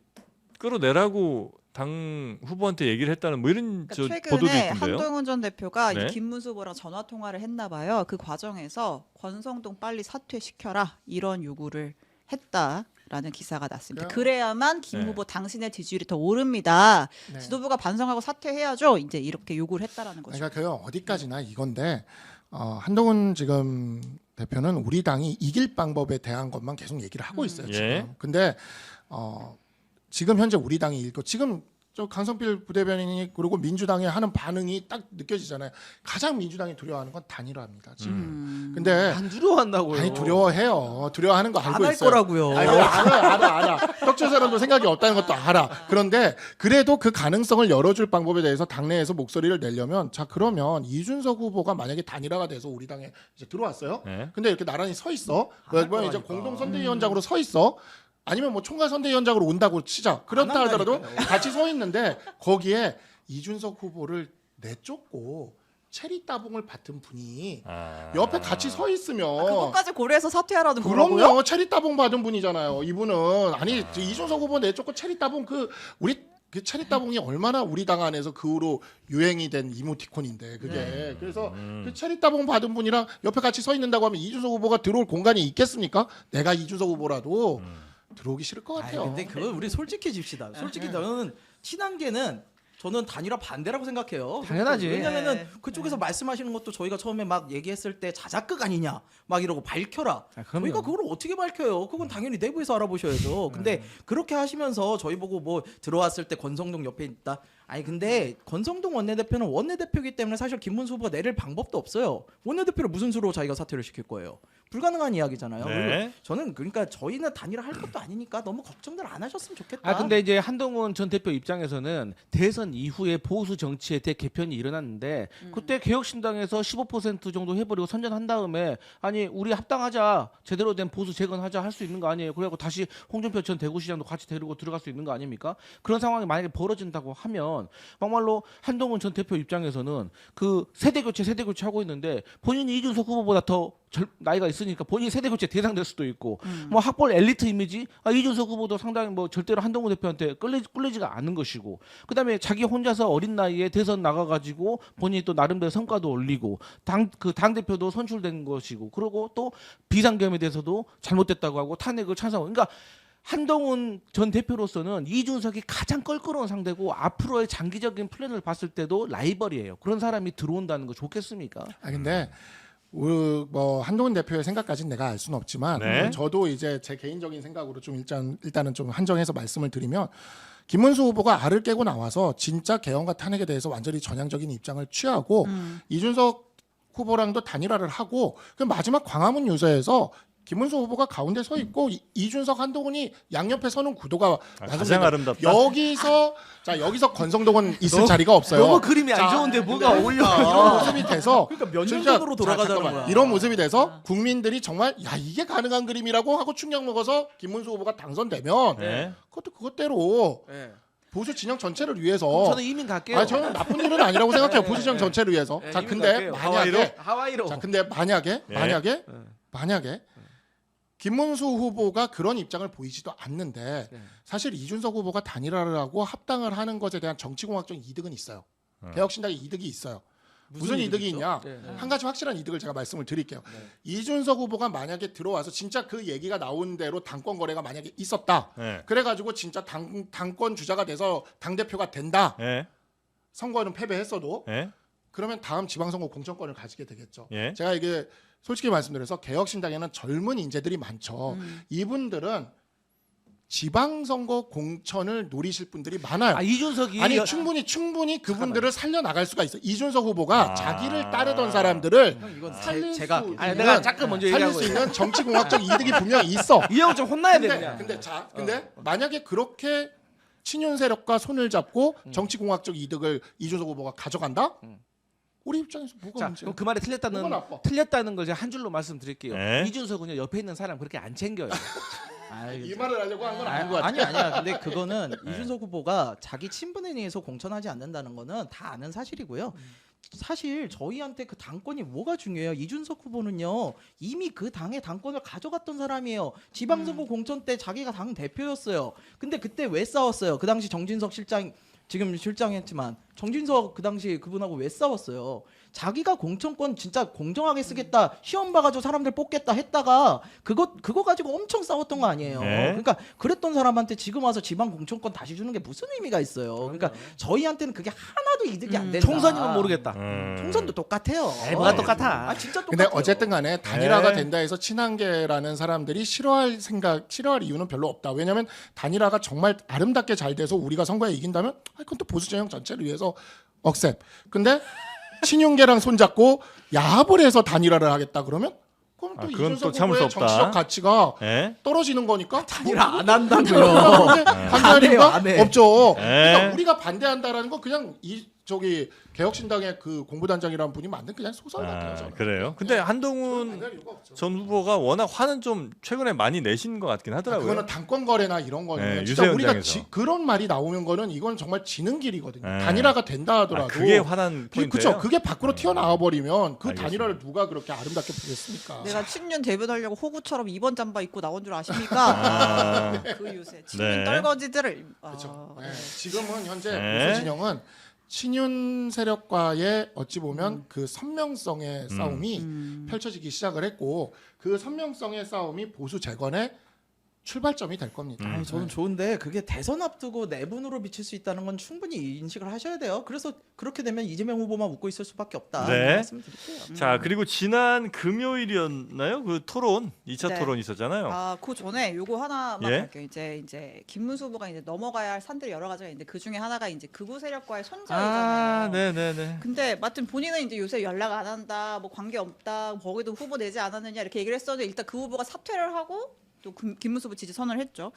끌어내라고 당 후보한테 얘기를 했다는 뭐 이런 그러니까 보도도 최근에 있던데요. 한동훈 전 대표가 네. 이 김문수 후보랑 전화 통화를 했나 봐요. 그 과정에서 권성동 빨리 사퇴시켜라 이런 요구를 했다. 라는 기사가 났습니다. 그래요? 그래야만 김 네. 후보 당신의 지지율이 더 오릅니다. 네. 지도부가 반성하고 사퇴해야죠. 이제 이렇게 요구를 했다라는 거죠. 그러니까 그 어디까지나 이건데 한동훈 지금 대표는 우리 당이 이길 방법에 대한 것만 계속 얘기를 하고 있어요. 지금. 예. 근데 지금 현재 우리 당이 읽고 지금 저 강성필 부대변인이 그리고 민주당이 하는 반응이 딱 느껴지잖아요. 가장 민주당이 두려워하는 건 단일화입니다. 지금. 근데 안 두려워한다고요. 아니 두려워해요. 두려워하는 거 알고 안 할 있어요. 거라고요. 아니, 알아. 떡조 사람도 생각이 없다는 것도 알아. 그런데 그래도 그 가능성을 열어줄 방법에 대해서 당내에서 목소리를 내려면 자 그러면 이준석 후보가 만약에 단일화가 돼서 우리 당에 이제 들어왔어요. 네. 근데 이렇게 나란히 서 있어. 안할 뭐 이제 거라니까. 공동 선대위원장으로 서 있어. 아니면 뭐 총괄 선대위원장으로 온다고 치자. 그렇다 안 하더라도 한다니까요. 같이 서 있는데 거기에 이준석 후보를 내쫓고 체리 따봉을 받은 분이 옆에 같이 서 있으면 그것까지 고려해서 사퇴하라는 거라고요? 그럼요. 체리 따봉 받은 분이잖아요. 이분은 아니 이준석 후보 내쫓고 체리 따봉 우리 그 체리 따봉이 얼마나 우리 당 안에서 그 후로 유행이 된 이모티콘인데 그게 그래서 그 체리 따봉 받은 분이랑 옆에 같이 서 있는다고 하면 이준석 후보가 들어올 공간이 있겠습니까? 내가 이준석 후보라도 들어오기 싫을 것 아니, 같아요. 근데 그건 우리 솔직해집시다. 솔직히 저는 친한계는 저는 단일화 반대라고 생각해요. 당연하지. 왜냐면은 네. 그쪽에서 말씀하시는 것도 저희가 처음에 막 얘기했을 때 자작극 아니냐 막 이러고 밝혀라. 아, 그럼요. 저희가 그걸 어떻게 밝혀요? 그건 당연히 내부에서 알아보셔야죠. 근데 그렇게 하시면서 저희 보고 뭐 들어왔을 때 권성동 옆에 있다. 아니 근데 권성동 원내대표는 원내대표이기 때문에 사실 김문수 후보가 내릴 방법도 없어요. 원내대표를 무슨 수로 자기가 사퇴를 시킬 거예요? 불가능한 이야기잖아요. 네. 그리고 저는 그러니까 저희는 단일화 할 것도 아니니까 너무 걱정들 안 하셨으면 좋겠다. 아 근데 이제 한동훈 전 대표 입장에서는 대선 이후에 보수 정치의 대개편이 일어났는데 그때 개혁신당에서 15% 정도 해버리고 선전한 다음에 아니 우리 합당하자 제대로 된 보수 재건하자 할 수 있는 거 아니에요. 그래갖고 다시 홍준표 전 대구시장도 같이 데리고 들어갈 수 있는 거 아닙니까? 그런 상황이 만약에 벌어진다고 하면 막말로 한동훈 전 대표 입장에서는 그 세대 교체 하고 있는데 본인이 이준석 후보보다 더 나이가 있으니까 본인이 세대 교체 대상될 수도 있고 뭐 학벌 엘리트 이미지 이준석 후보도 상당히 뭐 절대로 한동훈 대표한테 끌리지가 않은 것이고 그다음에 자기 혼자서 어린 나이에 대선 나가가지고 본인이 또 나름대로 성과도 올리고 당 대표도 선출된 것이고 그리고 또 비상계엄에 대해서도 잘못됐다고 하고 탄핵을 찬성하고 그러니까 한동훈 전 대표로서는 이준석이 가장 껄끄러운 상대고 앞으로의 장기적인 플랜을 봤을 때도 라이벌이에요. 그런 사람이 들어온다는 거 좋겠습니까? 근데 뭐 한동훈 대표의 생각까지는 내가 알 수는 없지만 네. 저도 이제 제 개인적인 생각으로 좀 일단은 좀 한정해서 말씀을 드리면 김문수 후보가 알을 깨고 나와서 진짜 개헌과 탄핵에 대해서 완전히 전향적인 입장을 취하고 이준석 후보랑도 단일화를 하고 그 마지막 광화문 유세에서 김문수 후보가 가운데 서 있고 이준석 한동훈이 양옆에 서는 구도가 가장 완성됩니다. 아름답다. 여기서 권성동은 있을 자리가 없어요. 너무 그림이 안 자, 좋은데 뭐가 근데 어울려? 이런 모습이 돼서 그러니까 몇 년 진짜 전으로 돌아가자는 잠깐만. 거야. 이런 모습이 돼서 국민들이 정말 야 이게 가능한 그림이라고 하고 충격 먹어서 김문수 후보가 당선되면 네. 그것도 그것대로 네. 보수 진영 전체를 위해서 저는 이민 갈게요. 아니 저는 나쁜 일은 아니라고 생각해요. 보수 진영 전체를 위해서. 네, 자 이민 근데 갈게요. 만약에 하와이로. 자 근데 만약에 만약에 김문수 후보가 그런 입장을 보이지도 않는데 네. 사실 이준석 후보가 단일화를 하고 합당을 하는 것에 대한 정치공학적 이득은 있어요. 개혁신당의 이득이 있어요. 무슨 이득이 있죠? 있냐? 네. 한 가지 확실한 이득을 제가 말씀을 드릴게요. 네. 이준석 후보가 만약에 들어와서 진짜 그 얘기가 나온 대로 당권 거래가 만약에 있었다. 네. 그래가지고 진짜 당권 주자가 돼서 당 대표가 된다. 예. 선거는 패배했어도 예. 그러면 다음 지방선거 공천권을 가지게 되겠죠. 예. 제가 이게 솔직히 말씀드려서 개혁신당에는 젊은 인재들이 많죠. 이분들은 지방선거 공천을 노리실 분들이 많아요. 이준석이 아니 충분히 그분들을 살려나갈 수가 있어요. 이준석 후보가 자기를 따르던 사람들을 형, 이건 살릴 제가 수 아니, 있는, 내가 잠깐 먼저 살릴 얘기하고 수 있는 정치공학적 이득이 분명히 있어. 이 형 좀 혼나야 돼 그냥. 근데 만약에 그렇게 친윤 세력과 손을 잡고 정치공학적 이득을 이준석 후보가 가져간다? 우리 입장에서 뭐가 자, 문제야? 그럼 그 말이 뭐가 나빠? 틀렸다는 걸 제가 한 줄로 말씀드릴게요. 네. 이준석은요 옆에 있는 사람 그렇게 안 챙겨요. 이 말을 하려고 한 건 아닌 것 같아. 아니야. 근데 그거는 이준석 후보가 자기 친분에 의해서 공천하지 않는다는 거는 다 아는 사실이고요. 사실 저희한테 그 당권이 뭐가 중요해요? 이준석 후보는요 이미 그 당의 당권을 가져갔던 사람이에요. 지방선거 공천 때 자기가 당 대표였어요. 근데 그때 왜 싸웠어요? 그 당시 정진석 실장 지금 실장했지만 정진석 그 당시 그분하고 왜 싸웠어요? 자기가 공천권 진짜 공정하게 쓰겠다, 시험 봐가지고 사람들 뽑겠다 했다가 그거 가지고 엄청 싸웠던 거 아니에요. 네. 그러니까 그랬던 사람한테 지금 와서 지방 공천권 다시 주는 게 무슨 의미가 있어요. 그러니까 저희한테는 그게 하나도 이득이 안 된다. 총선이면 모르겠다. 총선도 똑같아요. 에이, 뭐가 똑같아. 아 진짜 똑같아요. 근데 어쨌든 간에 단일화가 네. 된다 해서 친한계라는 사람들이 싫어할 이유는 별로 없다. 왜냐면 단일화가 정말 아름답게 잘 돼서 우리가 선거에 이긴다면 그건 또 보수 진영 전체를 위해서 억셉. 근데 친윤계랑 손잡고 야합을 해서 단일화를 하겠다 그러면 그럼 또 그건 또 이준석 참을 수 후보의 없다. 정치적 가치가 예? 떨어지는 거니까 단일화 안 한다고요. 반대할 해요, 이유가 안 해. 없죠. 네. 그러니까 우리가 반대한다라는 건 그냥 개혁신당의 그 공부단장이라는 분이 만든 그냥 소설 같아요. 저는. 그래요. 근데 한동훈 반대할 이유가 없죠. 전 후보가 워낙 화는 좀 최근에 많이 내신 것 같긴 하더라고요. 그거는 당권 거래나 이런 거는 네, 진짜 유세 우리가 현장에서. 그런 말이 나오는 거는 이건 정말 지는 길이거든요. 네. 단일화가 된다 하더라도 그게 화난 포인트예요. 그렇죠. 그게 밖으로 튀어나와 버리면 그 알겠습니다. 단일화를 누가 그렇게 아름답게 보겠습니까? 내가 친윤 대변하려고 호구처럼 2번 잠바 입고 나온 줄 아십니까? 아, 그 요새 친윤 네. 떨거지들을 그렇죠. 네. 지금은 현재 네. 보수 진영은 친윤 세력과의 어찌 보면 그 선명성의 싸움이 펼쳐지기 시작을 했고 그 선명성의 싸움이 보수 재건의 출발점이 될 겁니다. 아니, 저는 좋은데 그게 대선 앞두고 내분으로 비칠 수 있다는 건 충분히 인식을 하셔야 돼요. 그래서 그렇게 되면 이재명 후보만 웃고 있을 수밖에 없다. 네. 말씀드릴게요. 자 그리고 지난 금요일이었나요? 그 토론 2차 네. 토론 있었잖아요. 아, 그 전에 요거 하나만 예? 할게요. 이제 김문수 후보가 이제 넘어가야 할 산들이 여러 가지가 있는데 그 중에 하나가 이제 극우 세력과의 손절이잖아요. 아, 네네네. 근데 마침 본인은 이제 요새 연락 안 한다, 뭐 관계 없다, 거기도 후보 내지 않았느냐 이렇게 얘기를 했었는데 일단 그 후보가 사퇴를 하고 또 김문수 후보 지지 선언을 했죠.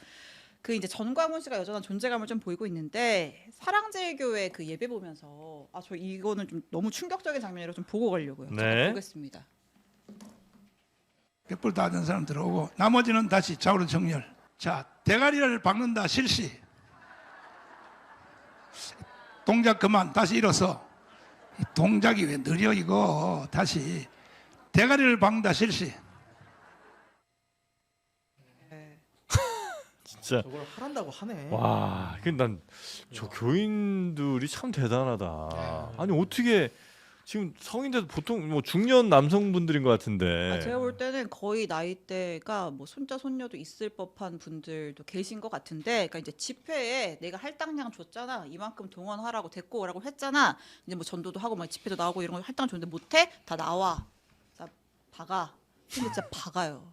그 이제 전광훈 씨가 여전한 존재감을 좀 보이고 있는데 사랑제일교회 그 예배 보면서 아 저 이거는 좀 너무 충격적인 장면이라 좀 보고 가려고요. 네. 잠깐 보겠습니다. 백불 다 된 사람 들어오고 나머지는 다시 좌우로 정렬. 자, 대가리를 박는다 실시. 동작 그만. 다시 일어서. 이 동작이 왜 느려 이거. 다시 대가리를 박는다 실시. 진짜. 저걸 하란다고 하네. 와, 난저 교인들이 참 대단하다. 아니 어떻게 지금 성인들 보통 뭐 중년 남성분들인 것 같은데. 아, 제가 볼 때는 거의 나이대가 뭐 손자 손녀도 있을 법한 분들도 계신 것 같은데, 그러니까 이제 집회에 내가 할당량 줬잖아, 이만큼 동원하라고 데리고 오라고 했잖아, 이제 뭐 전도도 하고 막 집회도 나오고 이런 거 할당 줬는데 못해? 다 나와, 자 박아. 근데 진짜 박아요.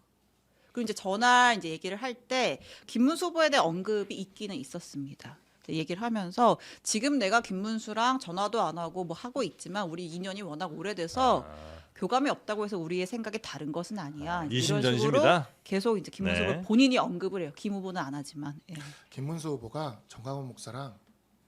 그리고 이제 전날 이제 얘기를 할 때 김문수 후보에 대한 언급이 있기는 있었습니다. 얘기를 하면서 지금 내가 김문수랑 전화도 안 하고 뭐 하고 있지만 우리 인연이 워낙 오래돼서 교감이 없다고 해서 우리의 생각이 다른 것은 아니야. 이런 식으로 이심전심이다. 계속 이제 김문수 후보 네. 본인이 언급을 해요. 김 후보는 안 하지만. 예. 김문수 후보가 정강훈 목사랑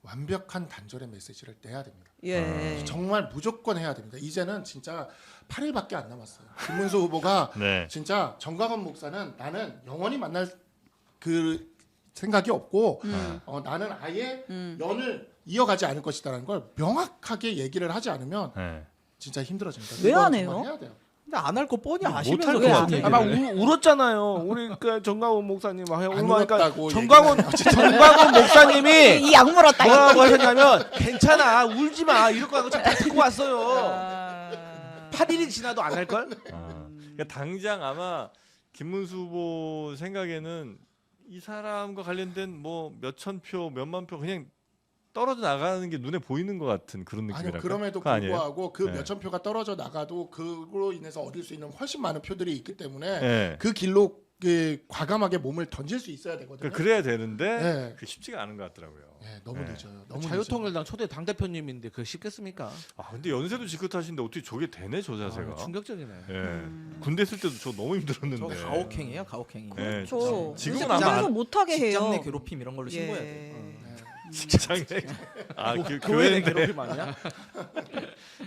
완벽한 단절의 메시지를 내야 됩니다. 예. 정말 무조건 해야 됩니다. 이제는 진짜 8일밖에 안 남았어요. 김문수 후보가 네. 진짜 정강훈 목사는 나는 영원히 만날 그 생각이 없고 나는 아예 연을 이어가지 않을 것이다라는 걸 명확하게 얘기를 하지 않으면 네. 진짜 힘들어집니다. 왜 이건 안 해요? 정말 해야 돼요. 근데 안 할 거 뻔히 못할 아시면서 것 그런 같아요. 얘기를 아마 해. 울었잖아요. 우리 그 정강훈 목사님 안 얼마니까 울었다고 정강훈 목사님이 이 약물었다. 뭐라고 하셨냐면 괜찮아 울지 마 이럴 거라고 다 듣고 왔어요. 아. 8일이 지나도 안 할 걸? 그러니까 당장 아마 김문수 후보 생각에는 이 사람과 관련된 뭐 몇천 표, 몇만 표 그냥 떨어져 나가는 게 눈에 보이는 것 같은 그런 아니요, 느낌이랄까. 그럼에도 그거 아니에요? 불구하고 그 네. 몇천 표가 떨어져 나가도 그로 인해서 얻을 수 있는 훨씬 많은 표들이 있기 때문에 네. 그 길로 그 과감하게 몸을 던질 수 있어야 되거든요. 그래야 되는데 네. 그 쉽지가 않은 것 같더라고요. 네, 너무 네. 늦어요. 너무 자유통일당 초대 당 대표님인데 그 쉽겠습니까? 아 근데 연세도 지긋하신데 어떻게 저게 되네 저 자세가. 아, 충격적이네. 예. 군대 쓸 때도 저 너무 힘들었는데. 저 가혹행이에요, 가혹행위. 네. 저 지금은 요새 아마 방송 안- 못하게 해요. 직장 내 괴롭힘 이런 걸로 예. 신고해야 돼. 직장에 아 교회 내 교회인데 괴롭힘 아니야?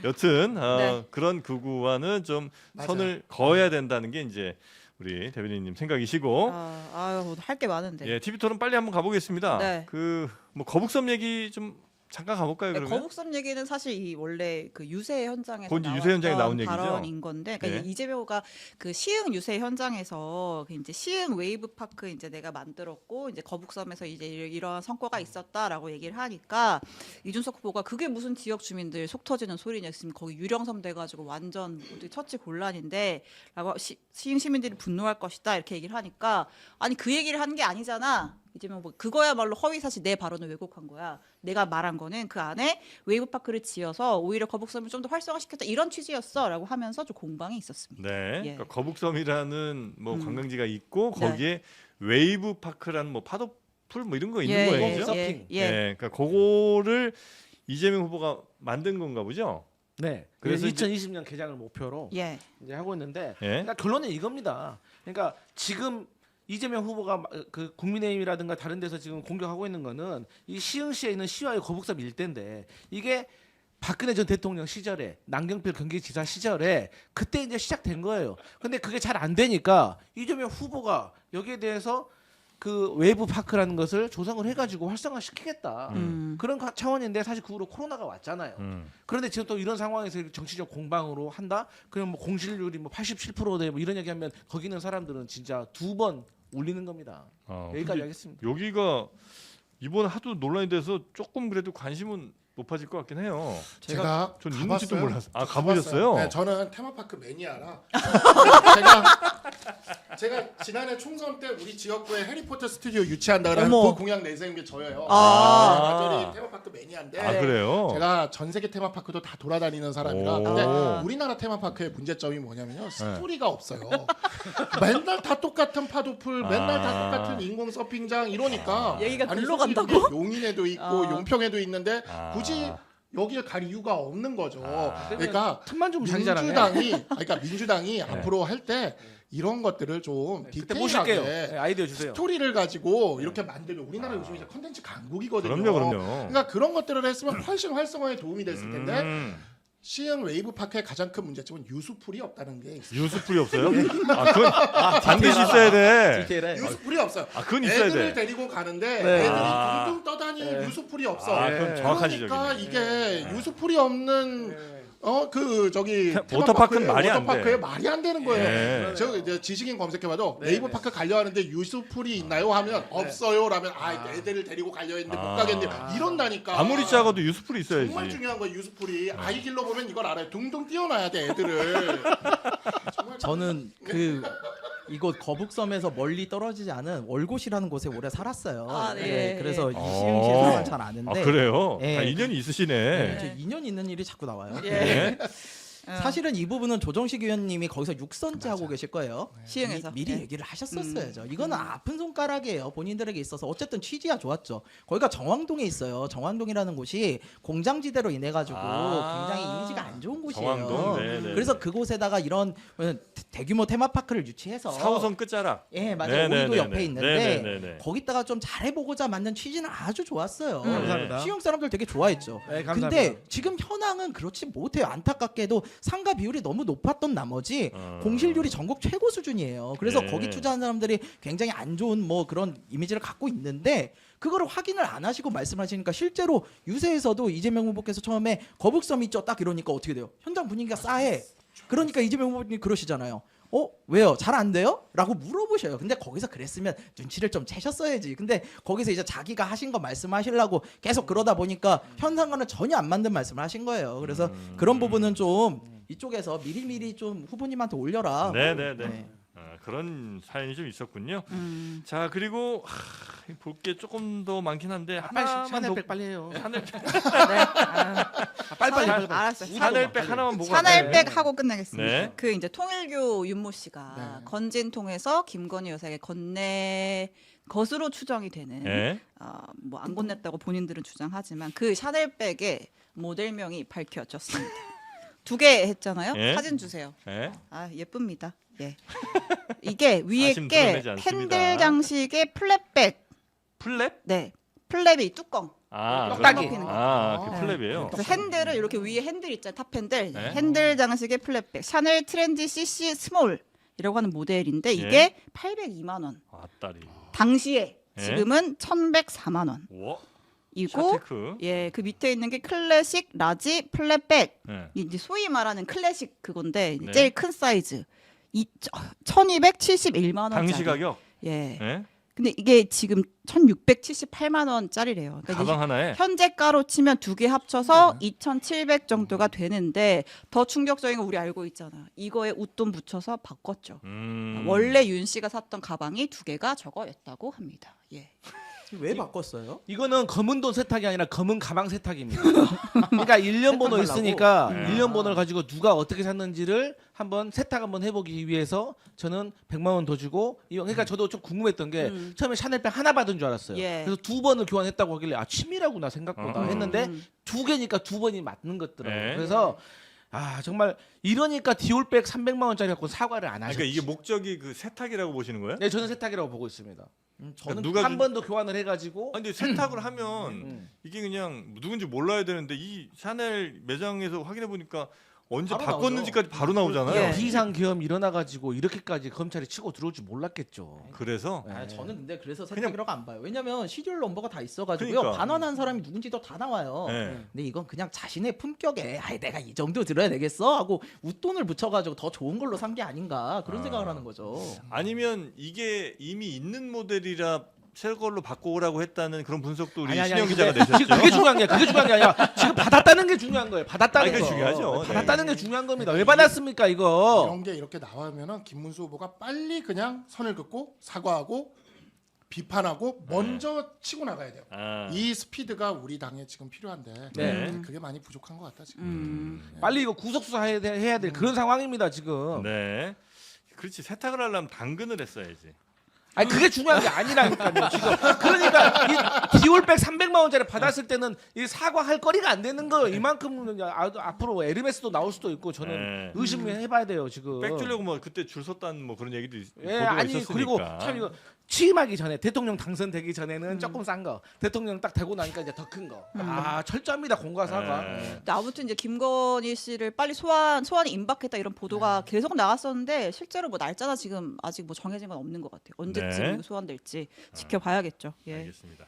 여튼 네. 그런 극우와는 좀 맞아요. 선을 그어야 된다는 게 이제 우리 대변인님 생각이시고 할 게 많은데. 예 TV 토론 빨리 한번 가보겠습니다. 네. 그 뭐 거북섬 얘기 좀 잠깐 가볼까요 그러면? 거북선 얘기는 사실 이 원래 그 유세 현장에서 그건 이제 유세 현장에 나온 나왔던 얘기죠? 발언인 건데, 그러니까 네. 이재명 후보가 그 시흥 유세 현장에서 그 이제 시흥 웨이브 파크 이제 내가 만들었고 이제 거북섬에서 이제 이런 성과가 있었다라고 얘기를 하니까 이준석 후보가 그게 무슨 지역 주민들 속 터지는 소리냐, 지금 거기 유령섬 돼가지고 완전 처치 곤란인데라고 시흥 시민들이 분노할 것이다 이렇게 얘기를 하니까 아니 그 얘기를 한 게 아니잖아. 이재명 후보 그거야말로 허위 사실 내 발언을 왜곡한 거야. 내가 말한 거는 그 안에 웨이브 파크를 지어서 오히려 거북섬을 좀 더 활성화시켰다 이런 취지였어라고 하면서 좀 공방이 있었습니다. 네. 예. 그러니까 거북섬이라는 뭐 관광지가 있고 네. 거기에 웨이브 파크라는 뭐 파도풀 뭐 이런 거 있는 예, 모양이죠. 서핑. 예. 그러니까 그거를 이재명 후보가 만든 건가 보죠. 네. 그래서 그래서 2020년 개장을 목표로 예. 이제 하고 있는데 예. 그러니까 결론은 이겁니다. 그러니까 지금 이재명 후보가 그 국민의힘이라든가 다른 데서 지금 공격하고 있는 거는 이 시흥시에 있는 시와의 거북섬 일대인데 이게 박근혜 전 대통령 시절에 남경필 경기지사 시절에 그때 이제 시작된 거예요. 근데 그게 잘 안 되니까 이재명 후보가 여기에 대해서 그 웨이브 파크라는 것을 조성을 해가지고 활성화시키겠다 그런 차원인데 사실 그 후로 코로나가 왔잖아요. 그런데 지금 또 이런 상황에서 정치적 공방으로 한다? 그럼 뭐 공실률이 뭐 87%돼 뭐 이런 얘기하면 거기 있는 사람들은 진짜 2번 울리는 겁니다. 여기까지 근데 하겠습니다. 여기가 이번 하도 논란이 돼서 조금 그래도 관심은 높아질 것 같긴 해요. 제가 전 있는지도 가봤어요. 몰랐어요. 아, 가보셨어요? 네, 저는 테마파크 매니아라. 제가 지난해 총선 때 우리 지역구에 해리포터 스튜디오 유치한다 그래서 어머. 그 공약 내세운 게 저예요. 아. 완전히 테마파크 매니아인데 아, 그래요? 제가 전 세계 테마파크도 다 돌아다니는 사람이라. 오. 근데 아. 우리나라 테마파크의 문제점이 뭐냐면요, 스토리가 없어요. 맨날 다 똑같은 파도풀, 맨날 다 똑같은 인공 서핑장 이러니까. 얘기가 아니, 글로 솔직히 간다고? 그게 용인에도 있고 아. 용평에도 있는데 아. 굳이 여기를 갈 이유가 없는 거죠. 그러니까 틈만 좀 자기 자랑해. 민주당이 앞으로 할 때 이런 것들을 좀 그때 모실게요. 디테일하게 네, 아이디어 주세요. 스토리를 가지고 이렇게 만들면 우리나라 요즘 이제 컨텐츠 강국이거든요. 그럼요. 그러니까 그런 것들을 했으면 훨씬 활성화에 도움이 됐을 텐데 음. 시흥 웨이브 파크의 가장 큰 문제점은 유수풀이 없다는 게 있어요. 유수풀이 없어요? 아, 그건 반드시 있어야 돼. 디테일해. 유수풀이 없어요. 아, 그건 있어야 애들을 돼. 데리고 가는데 네. 애들이 아. 둥둥 떠다니는 유수풀이 없어. 아, 그럼 정확한 그러니까 지적이네. 이게 유수풀이 없는 워터파크는 말이 안 돼. 워터파크에 말이 안 되는 거예요. 네. 저 이제 지식인 검색해봐도 웨이브 파크 가려 하는데 유수풀이 있나요? 하면 없어요라면 애들을 데리고 가려 했는데 못 가겠는데 이런다니까. 아무리 작아도 유수풀이 정말 있어야지. 중요한 거예요. 유수풀이 아이 길러 보면 이걸 알아요. 둥둥 띄워놔야 돼 애들을. 정말 저는 그 이곳 거북섬에서 멀리 떨어지지 않은 월곶이라는 곳에 오래 살았어요. 아, 네. 그래서 이 어. 시흥시의 상황을 잘 아는데 아, 그래요? 예. 다 인연이 있으시네. 저 인연 있는 일이 자꾸 나와요. 예. 네. 사실은 이 부분은 조정식 의원님이 거기서 6선째 하고 계실 거예요. 시흥에서. 미리 네. 얘기를 하셨었어야죠. 이거는 아픈 손가락이에요. 본인들에게 있어서 어쨌든 취지야 좋았죠. 거기가 정왕동에 있어요. 정왕동이라는 곳이 공장지대로 인해 가지고 아. 굉장히 이미지가 안 좋은 곳이에요. 정왕동? 네네. 그래서 그곳에다가 이런 대규모 테마파크를 유치해서 4호선 끝자락. 예, 맞아요. 네네네네. 우리도 옆에 있는데 네네네네. 거기다가 좀 잘해보고자 만든 취지는 아주 좋았어요. 감사합니다. 시흥 사람들 되게 좋아했죠. 네, 감사합니다. 근데 지금 현황은 그렇지 못해요. 안타깝게도 상가 비율이 너무 높았던 나머지 공실률이 전국 최고 수준이에요. 그래서 네. 거기 투자한 사람들이 굉장히 안 좋은 뭐 그런 이미지를 갖고 있는데 그거를 확인을 안 하시고 말씀하시니까 실제로 유세에서도 이재명 후보께서 처음에 거북섬 있죠 딱 이러니까 어떻게 돼요? 현장 분위기가 싸해. 그러니까 이재명 후보님이 그러시잖아요. 왜요? 잘 안 돼요? 라고 물어보셔요. 근데 거기서 그랬으면 눈치를 좀 채셨어야지. 근데 거기서 이제 자기가 하신 거 말씀하시려고 계속 그러다 보니까 현상과는 전혀 안 맞는 말씀을 하신 거예요. 그래서 그런 부분은 좀 이쪽에서 미리미리 좀 후보님한테 올려라. 네네네. 네. 그런 사연이 좀 있었군요. 자, 그리고 볼 게 조금 더 많긴 한데 하나만 샤넬백 빨리 해요. 샤넬백 네. 아, 빨리. 알았어요. 샤넬백 하나만 보고 샤넬백 하고 끝내겠습니다. 네. 그 이제 통일교 윤모 씨가 건진통해서 김건희 여사에게 건네 것으로 추정이 되는 네. 뭐 안 건넸다고 본인들은 주장하지만 그 샤넬백의 모델명이 밝혀졌습니다. 2개 했잖아요. 네. 사진 주세요. 네. 아 예쁩니다. 예. 이게 위에 아쉬움 게 드러내지 않습니다. 핸들 장식의 플랫백. 플랩? 네. 플랩이 뚜껑. 떡딱이. 거. 그 플랩이에요. 그래서 핸들을 이렇게 위에 핸들 있잖아요. 탑 핸들. 네. 핸들 장식의 플랫백. 샤넬 트렌디 CC 스몰이라고 하는 모델인데 이게 예. 802만 원. 아따리. 당시에 예. 지금은 1,104만 원. 와. 샤테크. 예, 그 밑에 있는 게 클래식, 라지, 플랫백. 네. 이제 소위 말하는 클래식 그건데 네. 제일 큰 사이즈. 1,271만 원짜리. 당시 가격. 예. 네. 근데 이게 지금 1,678만 원짜리래요. 그러니까 가방 하나에. 현재가로 치면 두 개 합쳐서 2,700 정도가 되는데 더 충격적인 거 우리 알고 있잖아. 이거에 웃돈 붙여서 바꿨죠. 원래 윤 씨가 샀던 가방이 두 개가 저거였다고 합니다. 예. 왜 바꿨어요? 이거는 검은 돈 세탁이 아니라 검은 가방 세탁입니다. 그러니까 1년 번호 세탁하려고? 있으니까 네. 1년 번호를 가지고 누가 어떻게 샀는지를 한번 세탁 한번 해보기 위해서 저는 100만 원 더 주고 그러니까 저도 좀 궁금했던 게 처음에 샤넬백 하나 받은 줄 알았어요. 예. 그래서 2번을 교환했다고 하길래 아 취미라구나 생각보다 했는데 2개니까 2번이 맞는 것더라고요. 네. 그래서 아 정말 이러니까 디올백 300만 원짜리 갖고 사과를 안 하셨죠. 그러니까 이게 목적이 그 세탁이라고 보시는 거예요? 네, 저는 세탁이라고 보고 있습니다. 저는 누가 한 번 더 교환을 해가지고 아니, 근데 세탁을 하면 이게 그냥 누군지 몰라야 되는데 이 샤넬 매장에서 확인해 보니까 언제 바로 바꿨는지까지 바로 나오잖아요. 예. 비상 계엄 일어나가지고 이렇게까지 검찰이 치고 들어올 줄 몰랐겠죠. 그래서 아, 저는 근데 그래서 그냥- 세탁이라고 안 봐요. 왜냐면 시리얼 넘버가 다 있어가지고요. 그러니까. 반환한 사람이 누군지도 다 나와요. 네. 근데 이건 그냥 자신의 품격에 아이 내가 이 정도 들어야 되겠어 하고 웃돈을 붙여가지고 더 좋은 걸로 산 게 아닌가 그런 생각을 하는 거죠. 아니면 이게 이미 있는 모델이라 새 걸로 바꿔오라고 했다는 그런 분석도 우리 아니, 신영 근데 기자가 내셨죠. 지금 그게 중요한 게 그게 중요한 게 아니라 지금 받았다는 게 중요한 거예요. 받았다는 아니, 거. 그게 중요하죠. 네. 받았다는 게 중요한 겁니다. 왜 받았습니까 이거? 이런 게 이렇게 나오면은 김문수 후보가 빨리 그냥 선을 긋고 사과하고 비판하고 먼저 치고 나가야 돼요. 아, 이 스피드가 우리 당에 지금 필요한데 네. 그게 많이 부족한 것 같다 지금. 빨리 이거 구속수사 해야 될 그런 상황입니다 지금. 네. 그렇지 세탁을 하려면 당근을 했어야지. 아니 그게 중요한 게 아니라니까요 지금. 그러니까 이 디올백 300만 원짜리 받았을 때는 이 사과할 거리가 안 되는 거예요. 이만큼 앞으로 에르메스도 나올 수도 있고 저는 네. 의심해봐야 돼요 지금. 백 주려고 뭐 그때 줄 섰다는 뭐 그런 얘기도 예, 보도가 아니 있었으니까. 그리고 참 이거 취임하기 전에 대통령 당선되기 전에는 조금 싼 거, 대통령 딱 되고 나니까 이제 더 큰 거. 아 철저합니다 공과 사과. 네. 근데 아무튼 이제 김건희 씨를 빨리 소환이 임박했다 이런 보도가 계속 나왔었는데 실제로 뭐 날짜가 지금 아직 뭐 정해진 건 없는 것 같아요. 언제쯤 네. 이거 소환될지 지켜봐야겠죠. 예. 알겠습니다.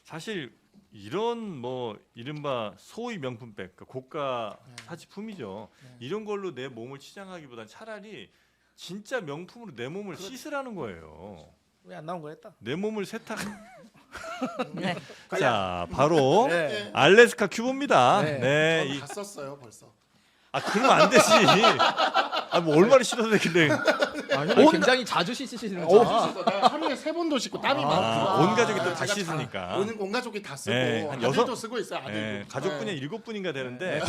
사실 이런 뭐 이른바 소위 명품백, 그러니까 고가 사치품이죠. 이런 걸로 내 몸을 치장하기보단 차라리 진짜 명품으로 내 몸을 씻으라는 거예요. 왜 안 나온 거였다? 내 몸을 세탁. 네. 자, 바로 네. 알래스카 큐브입니다. 네. 네. 저는 다 썼어요 벌써. 아 그러면 안 되지. 아 뭐 얼마나 싫어도 되길래. 아니, 굉장히 자주 씻으시는 씻어. 거. 내가 하루에 3번도 씻고 땀이 많아. 온 가족이 또 다 제가 씻으니까. 온 가족이 다 쓰고 네, 한 아들도 여섯- 쓰고 있어요. 아들도. 네, 가족분이 7분인가 되는데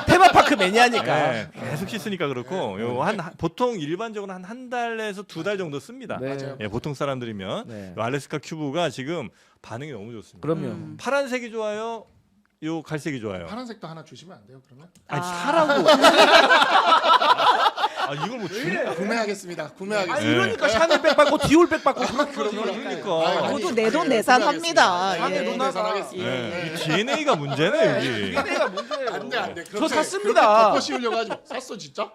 테마파크 매니아니까. 네, 계속 씻으니까 그렇고 요 보통 일반적으로 한 달에서 2달 정도 씁니다. 네. 맞아요. 예, 보통 사람들이면 네. 요 알래스카 큐브가 지금 반응이 너무 좋습니다. 그럼요. 파란색이 좋아요. 요 갈색이 좋아요. 파란색도 하나 주시면 안 돼요 그러면? 아니 사라고. 아 이걸 뭐 구매하겠습니다. 구매하겠습니다. 아니 네. 이러니까 샤넬백 받고 디올백 받고 그러니까. 모두 내돈 내산합니다. 샤넬 예. 누나가 계산하겠습니다. 네. 이 DNA가 문제네 여기. 내가 문제예요. 안돼. 저 샀습니다. 덮어 씌우려고 하지. 샀어 진짜?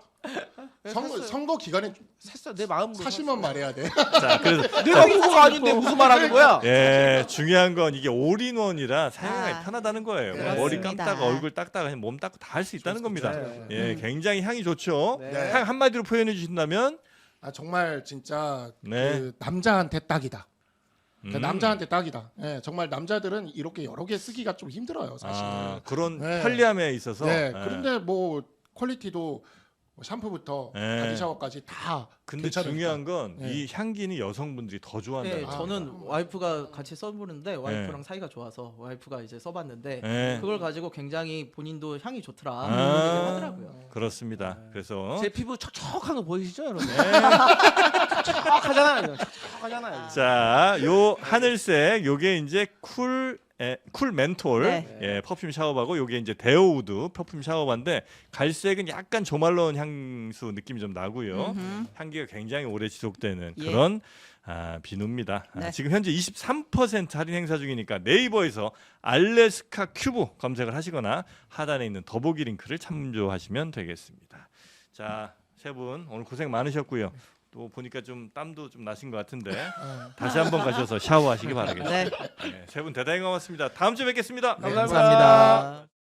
선거 기간에 샀어 내 마음으로. 사실만 말해야 돼. 자 그래서 내가 후보가 아닌데 무슨 말하는 거야? 예 중요한 건 이게 올인원이라 사용하기 아, 편하다는 거예요. 뭐 그렇습니다. 머리 감다가 얼굴 닦다가 몸 닦고 다 할 수 있다는 겁니다. 예 굉장히 향이 좋죠. 네. 향 한마디로 표현해 주신다면 아 정말 진짜 네. 그 남자한테 딱이다. 그러니까 음. 남자한테 딱이다. 예, 정말 남자들은 이렇게 여러 개 쓰기가 좀 힘들어요, 사실. 아, 그런 네. 편리함에 있어서. 네, 예. 그런데 뭐 퀄리티도 샴푸부터 네. 바디 샤워까지 다 근데 괜찮으니까. 중요한 건 이 네. 향기는 여성분들이 더 좋아한다는 네, 거. 저는 와이프가 같이 써보는데 와이프랑 사이가 좋아서 와이프가 이제 써봤는데 네. 그걸 가지고 굉장히 본인도 향이 좋더라 아. 그런 얘기를 하더라고요. 그렇습니다. 그래서 제 피부 촉촉한 거 보이시죠, 여러분? 네. 촉촉하잖아요. 촉촉하잖아요. 자, 요 하늘색 요게 이제 쿨 멘톨 네. 예, 퍼퓸 샤워바고 요게 이제 데어우드 퍼퓸 샤워바인데 갈색은 약간 조말론 향수 느낌이 좀 나고요. 향기가 굉장히 오래 지속되는 예. 그런 비누입니다. 네. 지금 현재 23% 할인 행사 중이니까 네이버에서 알래스카 큐브 검색을 하시거나 하단에 있는 더보기 링크를 참조하시면 되겠습니다. 자, 세 분 오늘 고생 많으셨고요. 또 보니까 좀 땀도 좀 나신 것 같은데 다시 한번 가셔서 샤워하시기 바라겠습니다. 네, 세 분 대단히 고맙습니다. 다음 주에 뵙겠습니다. 감사합니다.